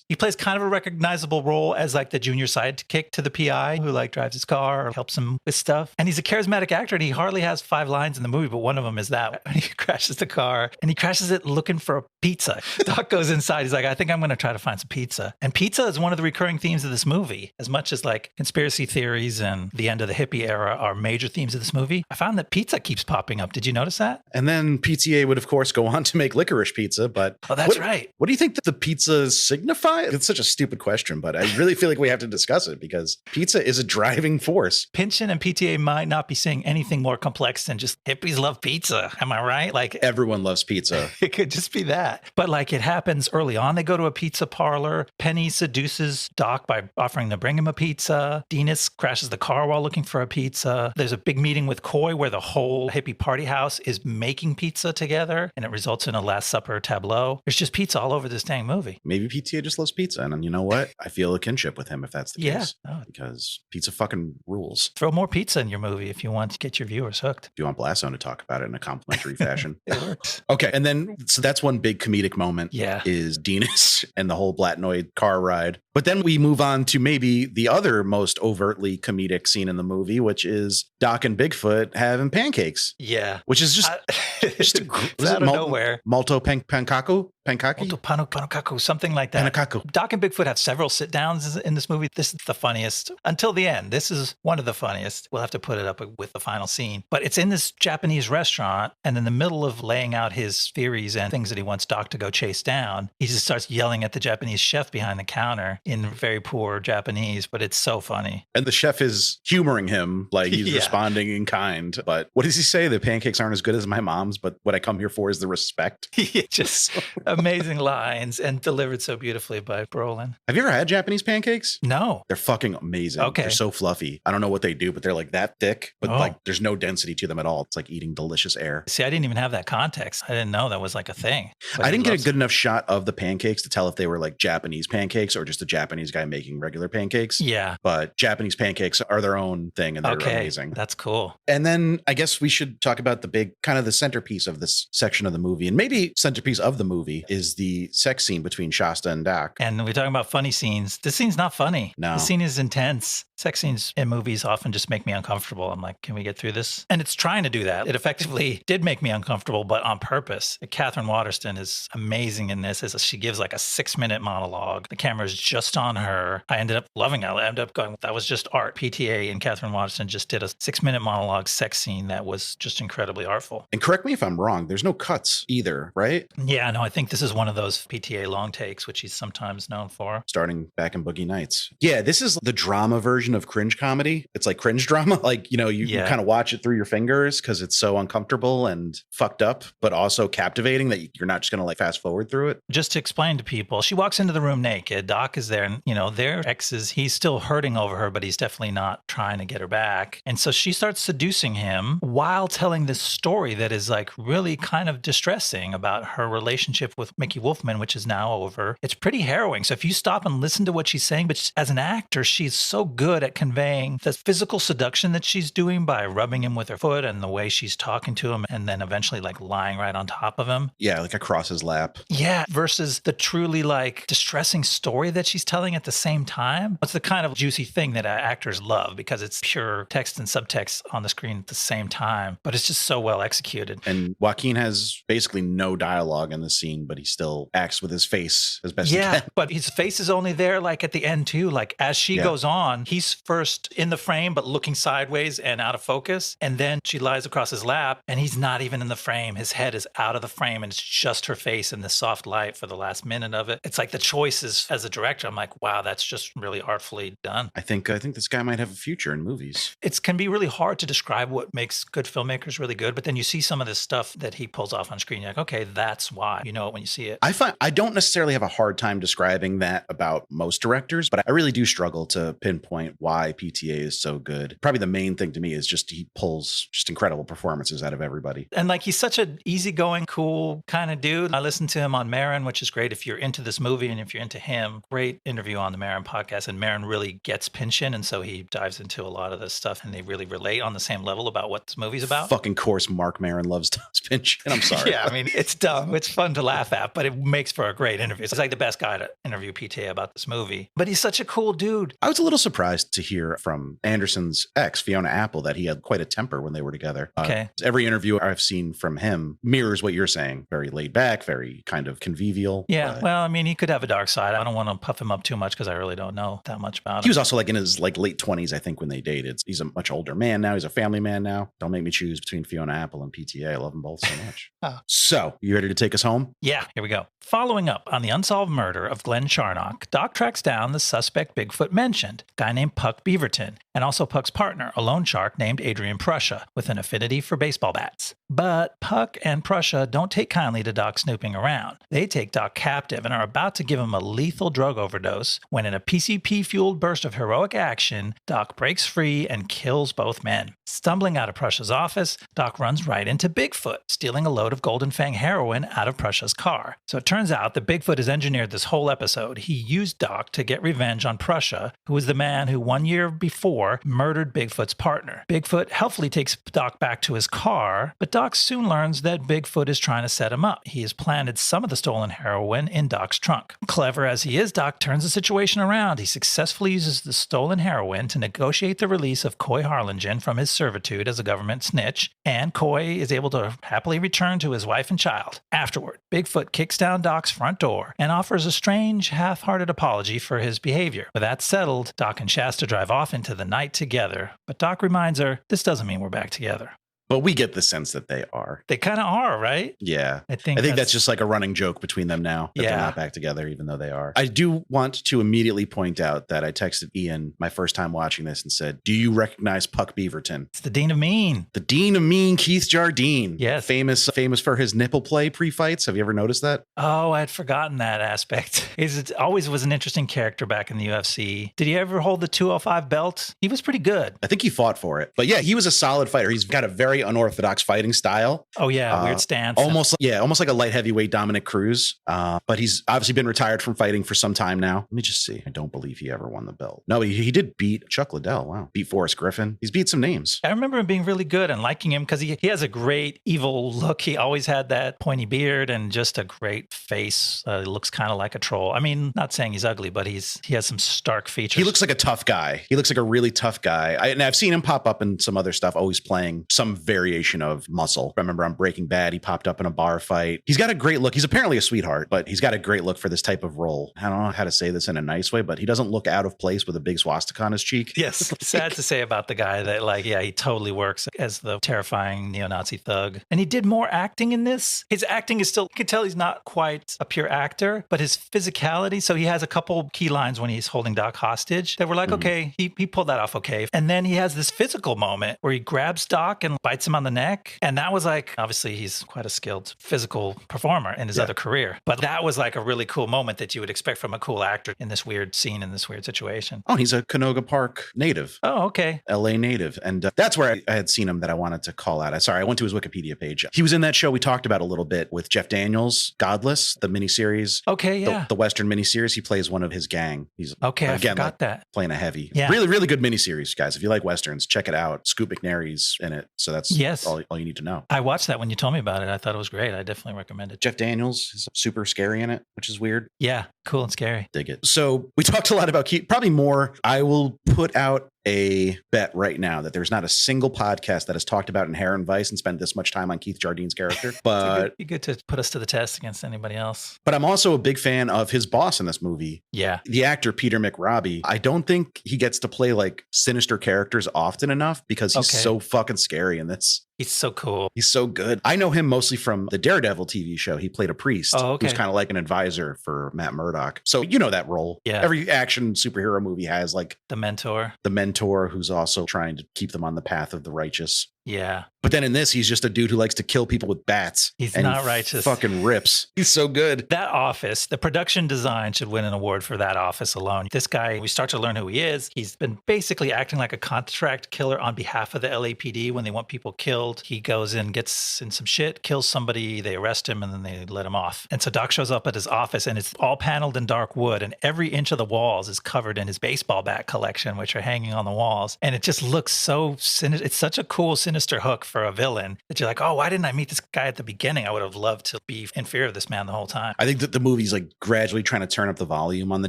He plays kind of a recognizable role as like the junior sidekick to the PI who like drives his car or helps him with stuff. And he's a charismatic actor, and he hardly has 5 lines in the movie, but one of them is that when he crashes the car and he crashes it looking for a pizza. Doc goes inside. He's like, I think I'm going to try to find some pizza. And pizza is one of the recurring themes of this movie. As much as like conspiracy theories and the end of the hippie era are major themes of this movie, I found that pizza keeps popping up. Did you notice that? And then PTA would, of course, go on to make licorice pizza. But oh, that's right. What do you think that the pizzas signify? It's such a stupid question, but I really feel like we have to discuss it because pizza is a driving force. Pynchon and PTA might not be saying anything more complex than just hippies love pizza. Am I right? Like, everyone loves pizza. It could just be that. But like, it happens early on. They go to a pizza parlor. Penny seduces Doc by offering to bring him a pizza. Dinas crashes the car while looking for a pizza. There's a big meeting with Coy where the whole hippie party house is making pizza together, and it results in a Last Supper tableau. There's just pizza all over this dang movie. Maybe PTA just loves pizza. And you know what? I feel a kinship with him if that's the case. Because pizza fucking rules. Throw more pizza in your movie if you want to get your viewers hooked. Do you want Blast Zone to talk about it in a complimentary fashion? It works. Okay. And then, so that's one big comedic moment. Yeah. Is Dinas and the whole Blatnoid car ride. But then we move on to maybe the other most overtly comedic scene in the movie, which is Doc and Bigfoot having pancakes. Yeah. Which is just out of nowhere. Malto pankaku? Pankaki? Panokaku, something like that. Panakaku. Doc and Bigfoot have several sit downs in this movie. This is the funniest until the end. This is one of the funniest. We'll have to put it up with the final scene. But it's in this Japanese restaurant, and in the middle of laying out his theories and things that he wants Doc to go chase down, he just starts yelling at the Japanese chef behind the counter in very poor Japanese, but it's so funny. And the chef is humoring him, like he's responding in kind. But what does he say? The pancakes aren't as good as my mom's, but what I come here for is the respect. Just amazing lines and delivered so beautifully by Brolin. Have you ever had Japanese pancakes? No. They're fucking amazing. Okay. They're so fluffy. I don't know what they do, but they're like that thick, but like there's no density to them at all. It's like eating delicious air. See, I didn't even have that context. I didn't know that was like a thing. I didn't get a good enough shot of the pancakes to tell if they were like Japanese pancakes or just a Japanese guy making regular pancakes. Yeah. But Japanese pancakes are their own thing and they're amazing. That's cool. And then I guess we should talk about the big kind of the centerpiece of this section of the movie, and maybe centerpiece of the movie is the sex scene between Shasta and Doc. And we're talking about funny scenes. This scene's not funny. No. The scene is intense. Sex scenes in movies often just make me uncomfortable. I'm like, can we get through this? And it's trying to do that. It effectively did make me uncomfortable, but on purpose. Katherine Waterston is amazing in this. She gives like a 6-minute monologue. The camera's just on her. I ended up loving it. I ended up going, that was just art. PTA and Katherine Waterston just did a 6-minute monologue sex scene that was just incredibly artful. And correct me if I'm wrong, there's no cuts either, right? Yeah, no, I think this is one of those PTA long takes, which he's sometimes known for. Starting back in Boogie Nights. Yeah, this is the drama version version of cringe comedy. It's like cringe drama. Like, you kind of watch it through your fingers because it's so uncomfortable and fucked up, but also captivating that you're not just going to like fast forward through it. Just to explain to people, she walks into the room naked. Doc is there and, their exes, he's still hurting over her, but he's definitely not trying to get her back. And so she starts seducing him while telling this story that is like really kind of distressing about her relationship with Mickey Wolfman, which is now over. It's pretty harrowing. So if you stop and listen to what she's saying, but as an actor, she's so good at conveying the physical seduction that she's doing by rubbing him with her foot and the way she's talking to him and then eventually like lying right on top of him. Yeah, like across his lap. Yeah, versus the truly like distressing story that she's telling at the same time. It's the kind of juicy thing that actors love because it's pure text and subtext on the screen at the same time, but it's just so well executed. And Joaquin has basically no dialogue in the scene, but he still acts with his face as best he can. But his face is only there like at the end too. Like as she goes on, he's first in the frame, but looking sideways and out of focus. And then she lies across his lap and he's not even in the frame. His head is out of the frame and it's just her face in the soft light for the last minute of it. It's like the choices as a director. I'm like, wow, that's just really artfully done. I think this guy might have a future in movies. It can be really hard to describe what makes good filmmakers really good, but then you see some of this stuff that he pulls off on screen. You're like, okay, that's why. You know it when you see it. I don't necessarily have a hard time describing that about most directors, but I really do struggle to pinpoint why PTA is so good. Probably the main thing to me is just he pulls just incredible performances out of everybody. And like he's such an easygoing, cool kind of dude. I listened to him on Maron, which is great if you're into this movie and if you're into him. Great interview on the Maron podcast. And Maron really gets Pynchon, and so he dives into a lot of this stuff and they really relate on the same level about what this movie's about. Fucking course Mark Maron loves Thomas Pynchon. I'm sorry. Yeah, I mean, it's dumb. It's fun to laugh at, but it makes for a great interview. It's like the best guy to interview PTA about this movie. But he's such a cool dude. I was a little surprised to hear from Anderson's ex, Fiona Apple, that he had quite a temper when they were together. Okay. Every interview I've seen from him mirrors what you're saying. Very laid back, very kind of convivial. Yeah. Well, I mean, he could have a dark side. I don't want to puff him up too much because I really don't know that much about him. He was also like in his like late 20s, I think, when they dated. He's a much older man now. He's a family man now. Don't make me choose between Fiona Apple and PTA. I love them both so much. So, you ready to take us home? Yeah, here we go. Following up on the unsolved murder of Glenn Charnock, Doc tracks down the suspect Bigfoot mentioned, a guy named Puck Beaverton, and also Puck's partner, a loan shark named Adrian Prussia, with an affinity for baseball bats. But Puck and Prussia don't take kindly to Doc snooping around. They take Doc captive and are about to give him a lethal drug overdose when, in a PCP-fueled burst of heroic action, Doc breaks free and kills both men. Stumbling out of Prussia's office, Doc runs right into Bigfoot, stealing a load of Golden Fang heroin out of Prussia's car. So it turns out that Bigfoot has engineered this whole episode. He used Doc to get revenge on Prussia, who was the man who 1 year before murdered Bigfoot's partner. Bigfoot helpfully takes Doc back to his car, but Doc soon learns that Bigfoot is trying to set him up. He has planted some of the stolen heroin in Doc's trunk. Clever as he is, Doc turns the situation around. He successfully uses the stolen heroin to negotiate the release of Coy Harlingen from his servitude as a government snitch, and Coy is able to happily return to his wife and child. Afterward, Bigfoot kicks down Doc's front door and offers a strange, half-hearted apology for his behavior. With that settled, Doc and Shasta drive off into the night together, but Doc reminds her, this doesn't mean we're back together. But we get the sense that they are. They kind of are, right? Yeah. I think that's just like a running joke between them now that they're not back together, even though they are. I do want to immediately point out that I texted Ian my first time watching this and said, do you recognize Puck Beaverton? It's the Dean of Mean. The Dean of Mean, Keith Jardine. Yes. Famous for his nipple play pre-fights. Have you ever noticed that? Oh, I had forgotten that aspect. It always was an interesting character back in the UFC. Did he ever hold the 205 belt? He was pretty good. I think he fought for it. But yeah, he was a solid fighter. He's got a very unorthodox fighting style. Oh yeah, weird stance. Almost like a light heavyweight Dominic Cruz. But he's obviously been retired from fighting for some time now. Let me just see. I don't believe he ever won the belt. No, he did beat Chuck Liddell. Wow. Beat Forrest Griffin. He's beat some names. I remember him being really good and liking him because he has a great evil look. He always had that pointy beard and just a great face. He looks kind of like a troll. I mean, not saying he's ugly, but he has some stark features. He looks like a tough guy. He looks like a really tough guy. And I've seen him pop up in some other stuff, always playing some variation of muscle. I remember on Breaking Bad, he popped up in a bar fight. He's got a great look. He's apparently a sweetheart, but he's got a great look for this type of role. I don't know how to say this in a nice way, but he doesn't look out of place with a big swastika on his cheek. Yes. Sad to say about the guy that, like, yeah, he totally works as the terrifying neo-Nazi thug. And he did more acting in this. His acting is still, you can tell he's not quite a pure actor, but his physicality. So he has a couple key lines when he's holding Doc hostage that were like, okay, he pulled that off okay. And then he has this physical moment where he grabs Doc and bites him on the neck. And that was like, obviously he's quite a skilled physical performer in his other career. But that was like a really cool moment that you would expect from a cool actor in this weird scene, in this weird situation. Oh, he's a Canoga Park native. Oh, okay. LA native. And that's where I had seen him that I wanted to call out. Sorry, I went to his Wikipedia page. He was in that show we talked about a little bit with Jeff Daniels, Godless, the miniseries. Okay, yeah. The Western miniseries. He plays one of his gang. He's okay, again, I forgot that. Playing a heavy. Yeah. Really, really good miniseries, guys. If you like Westerns, check it out. Scoot McNairy's in it. So that's all you need to know. I watched that when you told me about it. I thought it was great. I definitely recommend it. Jeff Daniels is super scary in it, which is weird. Yeah, cool and scary. Dig it. So we talked a lot about Keith, probably more. I will put out a bet right now that there's not a single podcast that has talked about Inherent Vice and spent this much time on Keith Jardine's character. But it'd be good to put us to the test against anybody else. But I'm also a big fan of his boss in this movie. Yeah. The actor, Peter McRobbie. I don't think he gets to play like sinister characters often enough because he's so fucking scary in this. He's so cool. He's so good. I know him mostly from the Daredevil TV show. He played a priest who's kind of like an advisor for Matt Murdock. So you know that role. Yeah. Every action superhero movie has like the mentor who's also trying to keep them on the path of the righteous. Yeah. But then in this, he's just a dude who likes to kill people with bats. He's not righteous. Fucking rips. He's so good. That office, the production design should win an award for that office alone. This guy, we start to learn who he is. He's been basically acting like a contract killer on behalf of the LAPD when they want people killed. He goes in, gets in some shit, kills somebody, they arrest him, and then they let him off. And so Doc shows up at his office, and it's all paneled in dark wood, and every inch of the walls is covered in his baseball bat collection, which are hanging on the walls. And it just looks so sinister. It's such a cool, sinister hook for a villain that you're like, oh, why didn't I meet this guy at the beginning? I would have loved to be in fear of this man the whole time. I think that the movie's like gradually trying to turn up the volume on the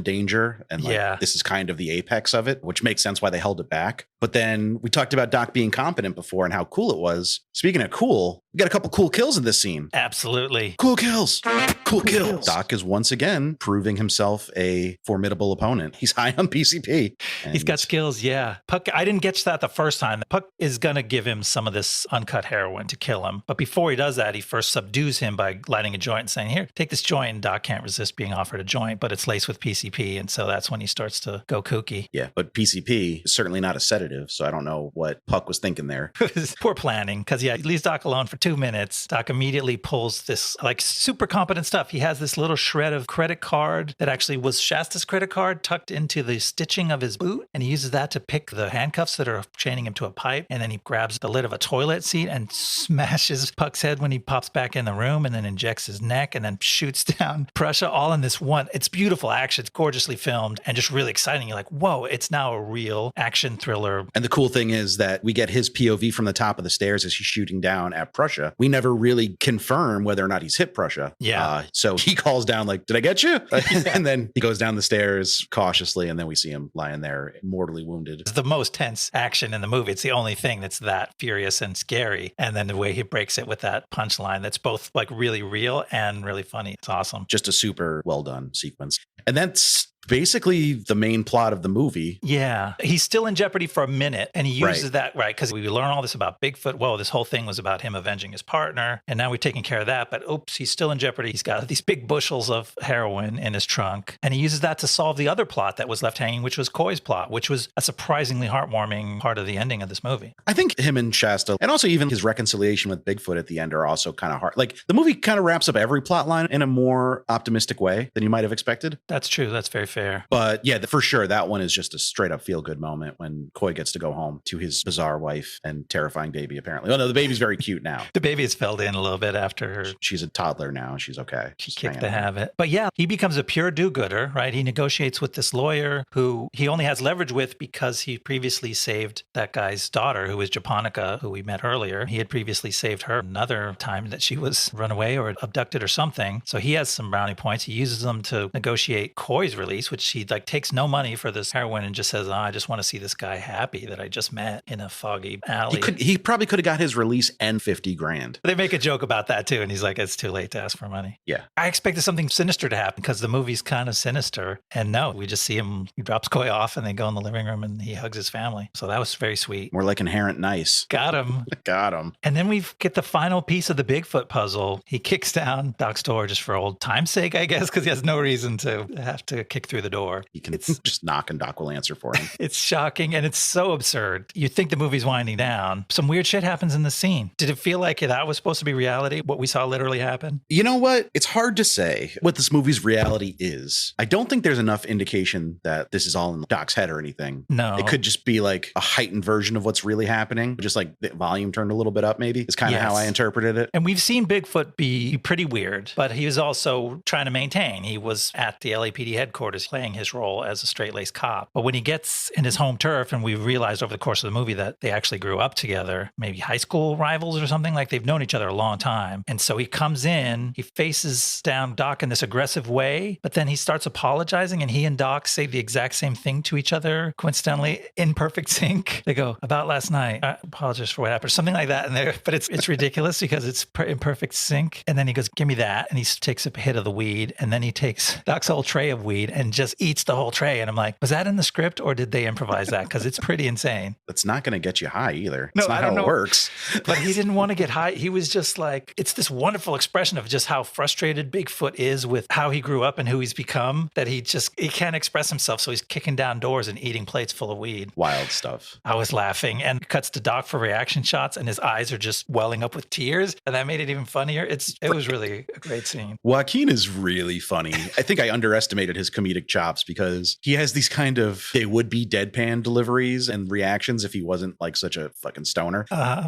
danger. And like, this is kind of the apex of it, which makes sense why they held it back. But then we talked about Doc being competent before and how cool it was. Speaking of cool, we got a couple cool kills in this scene. Absolutely. Cool kills. Cool kills. Doc is once again proving himself a formidable opponent. He's high on PCP. He's got skills, yeah. Puck, I didn't catch that the first time. Puck is going to give him some of this uncut heroin to kill him. But before he does that, he first subdues him by lighting a joint and saying, here, take this joint. And Doc can't resist being offered a joint, but it's laced with PCP. And so that's when he starts to go kooky. Yeah, but PCP is certainly not a sedative. So I don't know what Puck was thinking there. Poor planning. Because, he leaves Doc alone for 2 minutes. Doc immediately pulls this like super competent stuff. He has this little shred of credit card that actually was Shasta's credit card tucked into the stitching of his boot. And he uses that to pick the handcuffs that are chaining him to a pipe. And then he grabs the lid of a toilet seat and smashes Puck's head when he pops back in the room, and then injects his neck and then shoots down Prussia all in this one. It's beautiful action. It's gorgeously filmed and just really exciting. You're like, whoa, it's now a real action thriller. And the cool thing is that we get his POV from the top of the stairs as he's shooting down at Prussia. We never really confirm whether or not he's hit Prussia. Yeah. So he calls down like, did I get you? And then he goes down the stairs cautiously, and then we see him lying there mortally wounded. It's the most tense action in the movie. It's the only thing that's that furious and scary. And then the way he breaks it with that punchline that's both like really real and really funny. It's awesome. Just a super well done sequence. And that's basically the main plot of the movie. Yeah. He's still in jeopardy for a minute, and he uses that, because we learn all this about Bigfoot. Whoa, this whole thing was about him avenging his partner, and now we're taking care of that, but oops, he's still in jeopardy. He's got these big bushels of heroin in his trunk, and he uses that to solve the other plot that was left hanging, which was Coy's plot, which was a surprisingly heartwarming part of the ending of this movie. I think him and Shasta, and also even his reconciliation with Bigfoot at the end, are also kind of hard. Like, the movie kind of wraps up every plot line in a more optimistic way than you might have expected. That's true. That's very fair. But yeah, for sure, that one is just a straight up feel good moment when Coy gets to go home to his bizarre wife and terrifying baby, apparently. Oh no, the baby's very cute now. The baby has filled in a little bit after her. She's a toddler now. She's okay. She kicked the habit. But yeah, he becomes a pure do-gooder, right? He negotiates with this lawyer who he only has leverage with because he previously saved that guy's daughter, who was Japonica, who we met earlier. He had previously saved her another time that she was run away or abducted or something. So he has some brownie points. He uses them to negotiate Coy's release, Reese, which he like takes no money for this heroin and just says, I just want to see this guy happy that I just met in a foggy alley. He probably could have got his release and 50 grand. They make a joke about that too. And he's like, it's too late to ask for money. Yeah. I expected something sinister to happen because the movie's kind of sinister. And no, we just see him, he drops Coy off and they go in the living room and he hugs his family. So that was very sweet. More like Inherent Nice. Got him. Got him. And then we get the final piece of the Bigfoot puzzle. He kicks down Doc's door just for old time's sake, I guess, because he has no reason to have to kick through the door. He can just knock and Doc will answer for him. It's shocking and it's so absurd. You think the movie's winding down. Some weird shit happens in the scene. Did it feel like that was supposed to be reality? What we saw literally happen? You know what? It's hard to say what this movie's reality is. I don't think there's enough indication that this is all in Doc's head or anything. No. It could just be like a heightened version of what's really happening. Just like the volume turned a little bit up, maybe. It's kind of how I interpreted it. And we've seen Bigfoot be pretty weird, but he was also trying to maintain. He was at the LAPD headquarters playing his role as a straight-laced cop. But when he gets in his home turf, and we realized over the course of the movie that they actually grew up together, maybe high school rivals or something, like they've known each other a long time. And so he comes in, he faces down Doc in this aggressive way, but then he starts apologizing and he and Doc say the exact same thing to each other, coincidentally, in perfect sync. They go, about last night, I apologize for what happened, something like that in there. But it's ridiculous because it's in perfect sync. And then he goes, give me that. And he takes a hit of the weed. And then he takes Doc's whole tray of weed and just eats the whole tray. And I'm like, was that in the script or did they improvise that? Because it's pretty insane. That's not going to get you high either. No, it's not how it works. But he didn't want to get high. He was just like, it's this wonderful expression of just how frustrated Bigfoot is with how he grew up and who he's become, that he can't express himself. So he's kicking down doors and eating plates full of weed. Wild stuff. I was laughing, and it cuts to Doc for reaction shots and his eyes are just welling up with tears. And that made it even funnier. It was really a great scene. Joaquin is really funny. I think I underestimated his comedic chops because he has these kind of, they would be deadpan deliveries and reactions if he wasn't like such a fucking stoner.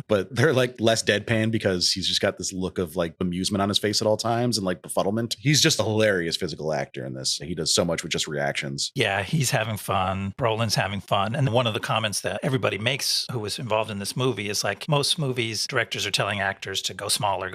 But they're like less deadpan because he's just got this look of like amusement on his face at all times and like befuddlement. He's just a hilarious physical actor in this. He does so much with just reactions. Yeah, he's having fun. Brolin's having fun. And one of the comments that everybody makes who was involved in this movie is like, most movies, directors are telling actors to go smaller.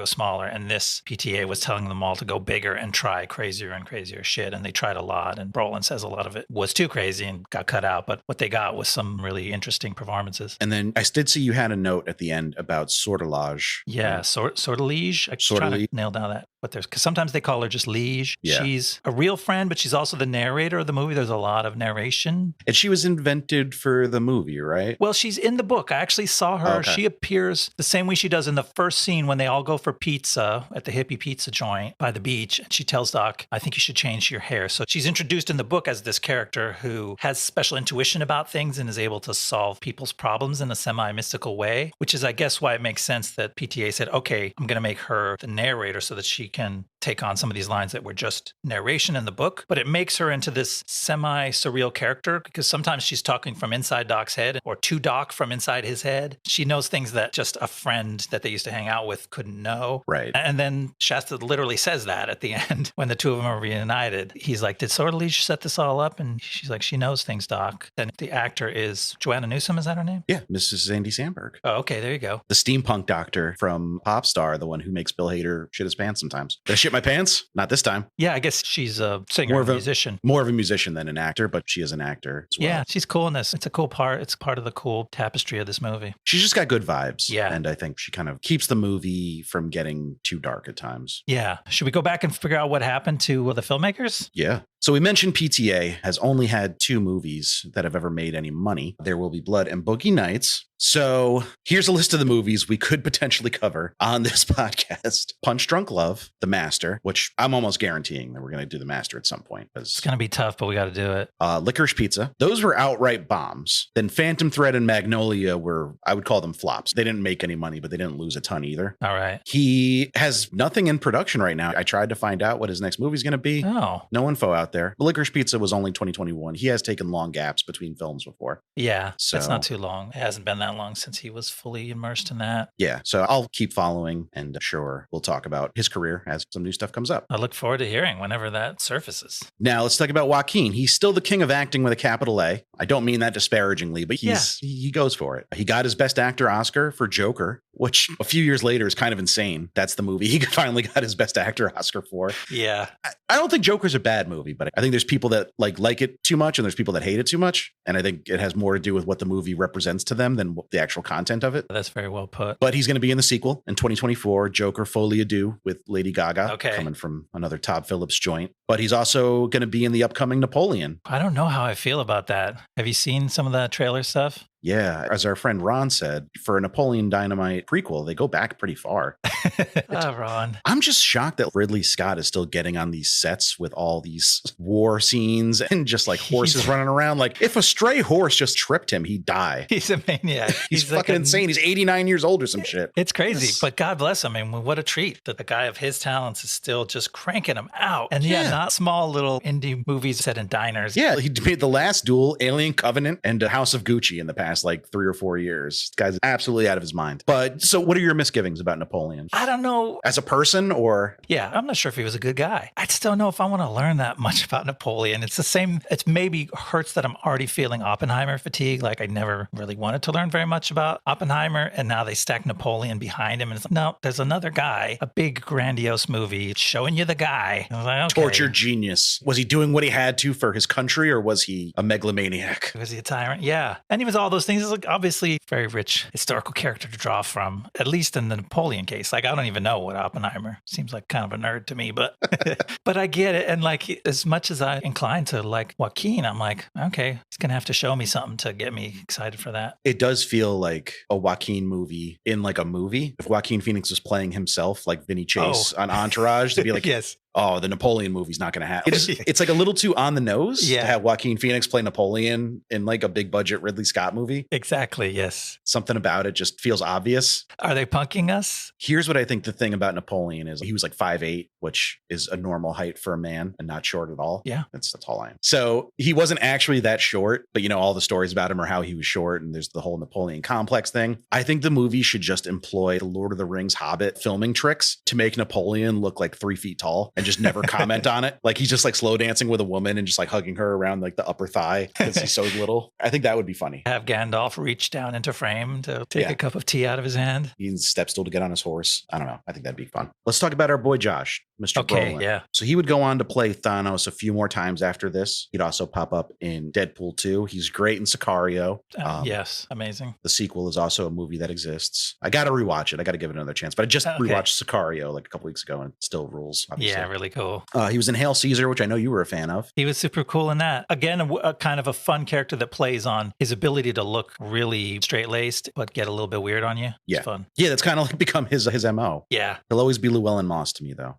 And this PTA was telling them all to go bigger and try crazier and crazier shit. And they tried a lot. And Brolin says a lot of it was too crazy and got cut out. But what they got was some really interesting performances. And then I did see you had a note at the end about sortilege. Yeah, sortilege. I was trying to nail down that. But because sometimes they call her just Liege. Yeah. She's a real friend, but she's also the narrator of the movie. There's a lot of narration. And she was invented for the movie, right? Well, she's in the book. I actually saw her. Okay. She appears the same way she does in the first scene when they all go for pizza at the hippie pizza joint by the beach. And she tells Doc, I think you should change your hair. So she's introduced in the book as this character who has special intuition about things and is able to solve people's problems in a semi-mystical way, which is, I guess, why it makes sense that PTA said, okay, I'm going to make her the narrator so that she can take on some of these lines that were just narration in the book. But it makes her into this semi-surreal character because sometimes she's talking from inside Doc's head or to Doc from inside his head. She knows things that just a friend that they used to hang out with couldn't know. Right. And then Shasta literally says that at the end when the two of them are reunited. He's like, did Sortilege set this all up? And she's like, she knows things, Doc. Then the actor is Joanna Newsom, is that her name? Yeah, Mrs. Andy Samberg. Oh, okay, there you go. The steampunk doctor from Popstar, the one who makes Bill Hader shit his pants sometimes. Did I shit my pants? Not this time. Yeah, I guess she's a singer and musician. More of a musician than an actor, but she is an actor as well. Yeah, she's cool in this. It's a cool part. It's part of the cool tapestry of this movie. She's just got good vibes. Yeah. And I think she kind of keeps the movie from getting too dark at times. Yeah. Should we go back and figure out what happened to the filmmakers? Yeah. So we mentioned PTA has only had 2 movies that have ever made any money. There Will Be Blood and Boogie Nights. So here's a list of the movies we could potentially cover on this podcast. Punch Drunk Love, The Master, which I'm almost guaranteeing that we're going to do The Master at some point. It's going to be tough, but we got to do it. Licorice Pizza. Those were outright bombs. Then Phantom Thread and Magnolia were, I would call them flops. They didn't make any money, but they didn't lose a ton either. All right. He has nothing in production right now. I tried to find out what his next movie is going to be. Oh. No info out there. Licorice Pizza was only 2021. He has taken long gaps between films before. Yeah, so that's not too long. It hasn't been that long since he was fully immersed in that. Yeah, so I'll keep following and sure, we'll talk about his career as some new stuff comes up. I look forward to hearing whenever that surfaces. Now let's talk about Joaquin. He's still the king of acting with a capital A. I don't mean that disparagingly, but he goes for it. He got his Best Actor Oscar for Joker. which a few years later is kind of insane. That's the movie he finally got his Best Actor Oscar for. Yeah. I don't think Joker's a bad movie, but I think there's people that like it too much and there's people that hate it too much. And I think it has more to do with what the movie represents to them than the actual content of it. That's very well put. But he's going to be in the sequel in 2024, Joker Folie à Deux with Lady Gaga, coming from another Todd Phillips joint. But he's also going to be in the upcoming Napoleon. I don't know how I feel about that. Have you seen some of that trailer stuff? Yeah, as our friend Ron said, for a Napoleon Dynamite prequel, they go back pretty far. Ron. I'm just shocked that Ridley Scott is still getting on these sets with all these war scenes and just like horses running around. Like if a stray horse just tripped him, he'd die. He's a maniac. He's fucking insane. He's 89 years old or some shit. It's crazy, but God bless him. I mean, what a treat that the guy of his talents is still just cranking them out. And not small little indie movies set in diners. Yeah, he made The Last Duel, Alien Covenant, and House of Gucci in the past like 3 or 4 years. This guy's absolutely out of his mind. But so what are your misgivings about Napoleon? I don't know. As a person or? Yeah, I'm not sure if he was a good guy. I just don't know if I want to learn that much about Napoleon. It's the same. It's maybe hurts that I'm already feeling Oppenheimer fatigue. Like I never really wanted to learn very much about Oppenheimer. And now they stack Napoleon behind him. And it's like, no, there's another guy, a big grandiose movie showing you the guy. I was like, okay. Tortured genius. Was he doing what he had to for his country or was he a megalomaniac? Was he a tyrant? Yeah. And he was all those things. It's like obviously very rich historical character to draw from, at least in the Napoleon case. Like I don't even know what Oppenheimer seems like, kind of a nerd to me, but but I get it. And like as much as I'm inclined to like Joaquin, I'm like, okay, he's gonna have to show me something to get me excited for that. It does feel like a Joaquin movie in like a movie. If Joaquin Phoenix was playing himself, like Vinny Chase on Entourage, to be like, yes. Oh, the Napoleon movie's not going to happen. It's like a little too on the nose to have Joaquin Phoenix play Napoleon in like a big budget Ridley Scott movie. Exactly, yes. Something about it just feels obvious. Are they punking us? Here's what I think the thing about Napoleon is. He was like 5'8", which is a normal height for a man and not short at all. Yeah. That's all I am. So he wasn't actually that short, but you know, all the stories about him are how he was short and there's the whole Napoleon complex thing. I think the movie should just employ the Lord of the Rings Hobbit filming tricks to make Napoleon look like 3 feet tall and just never comment on it. Like he's just like slow dancing with a woman and just like hugging her around like the upper thigh because he's so little. I think that would be funny. Have Gandalf reach down into frame to take a cup of tea out of his hand. He needs a step stool to get on his horse. I don't know. I think that'd be fun. Let's talk about our boy Josh, Mr. Brolin. Yeah. So he would go on to play Thanos a few more times after this. He'd also pop up in Deadpool 2. He's great in Sicario. Yes, amazing. The sequel is also a movie that exists. I got to rewatch it. I got to give it another chance. But I just rewatched Sicario like a couple weeks ago and it still rules. Obviously. Yeah, really cool. He was in Hail Caesar, which I know you were a fan of. He was super cool in that. Again, a kind of a fun character that plays on his ability to look really straight-laced, but get a little bit weird on you. Yeah. It's fun. Yeah, that's kind of like become his MO. Yeah. He'll always be Llewellyn Moss to me, though.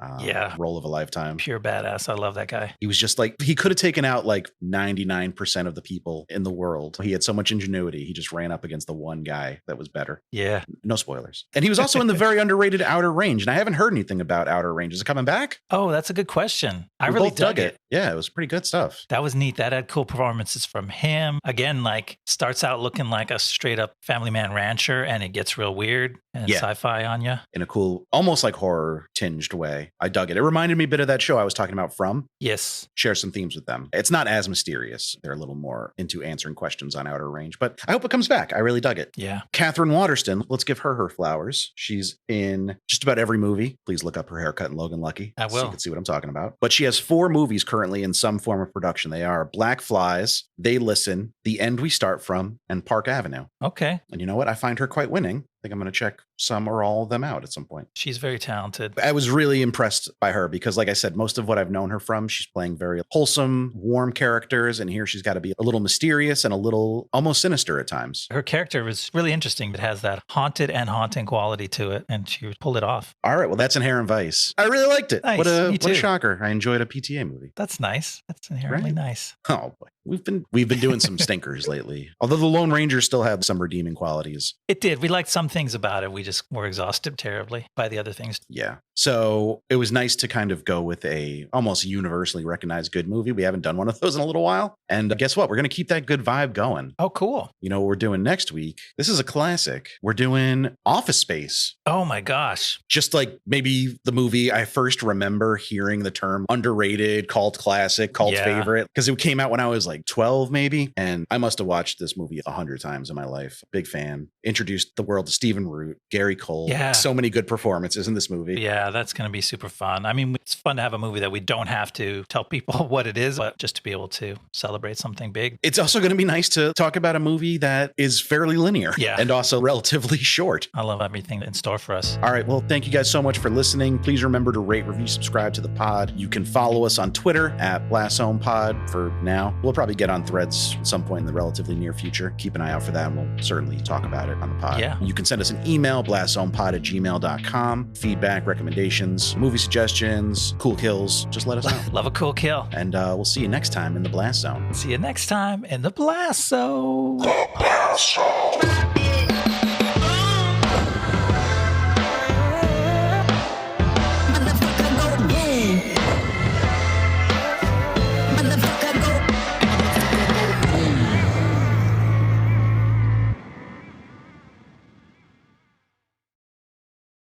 Role of a lifetime. Pure badass. I love that guy. He was just like, he could have taken out like 99% of the people in the world. He had so much ingenuity. He just ran up against the one guy that was better. Yeah. No spoilers. And he was also in the very underrated Outer Range. And I haven't heard anything about Outer Range. Is it coming back? Oh, that's a good question. I We really both dug it. Yeah, it was pretty good stuff. That was neat. That had cool performances from him. Again, like starts out looking like a straight up family man rancher and it gets real weird and sci-fi on you. In a cool, almost like horror tinged way. I dug it. It reminded me a bit of that show I was talking about From. Yes. Share some themes with them. It's not as mysterious. They're a little more into answering questions on Outer Range, but I hope it comes back. I really dug it. Yeah. Katherine Waterston, let's give her flowers. She's in just about every movie. Please look up her haircut in Logan Lucky. I will. So you can see what I'm talking about. But she has 4 movies currently in some form of production. They are Black Flies, They Listen, The End We Start From, and Park Avenue. Okay. And you know what? I find her quite winning. I think I'm going to check some or all of them out at some point. She's very talented. I was really impressed by her because, like I said, most of what I've known her from, she's playing very wholesome, warm characters. And here she's got to be a little mysterious and a little almost sinister at times. Her character was really interesting. It has that haunted and haunting quality to it. And she pulled it off. All right. Well, that's Inherent Vice. I really liked it. Nice. What Me a too. shocker. I enjoyed a PTA movie. That's nice. That's inherently nice. Oh, boy. We've been doing some stinkers lately. Although The Lone Ranger still had some redeeming qualities. It did. We liked some things about it. We just were exhausted terribly by the other things. Yeah. So it was nice to kind of go with a almost universally recognized good movie. We haven't done one of those in a little while. And guess what? We're going to keep that good vibe going. Oh, cool. You know what we're doing next week? This is a classic. We're doing Office Space. Oh my gosh. Just like maybe the movie I first remember hearing the term underrated, cult classic, cult favorite. Because it came out when I was like like 12 maybe. And I must have watched this movie 100 times in my life. Big fan. Introduced the world to Stephen Root, Gary Cole. Yeah. So many good performances in this movie. Yeah, that's going to be super fun. I mean, it's fun to have a movie that we don't have to tell people what it is, but just to be able to celebrate something big. It's also going to be nice to talk about a movie that is fairly linear and also relatively short. I love everything in store for us. All right. Well, thank you guys so much for listening. Please remember to rate, review, subscribe to the pod. You can follow us on Twitter at BlastZonePod for now. We'll probably get on Threads at some point in the relatively near future. Keep an eye out for that, and we'll certainly talk about it on the pod. Yeah. You can send us an email, blastzonepod@gmail.com. Feedback, recommendations, movie suggestions, cool kills. Just let us know. Love a cool kill. And we'll see you next time in the Blast Zone. See you next time in the Blast Zone. The Blast Zone.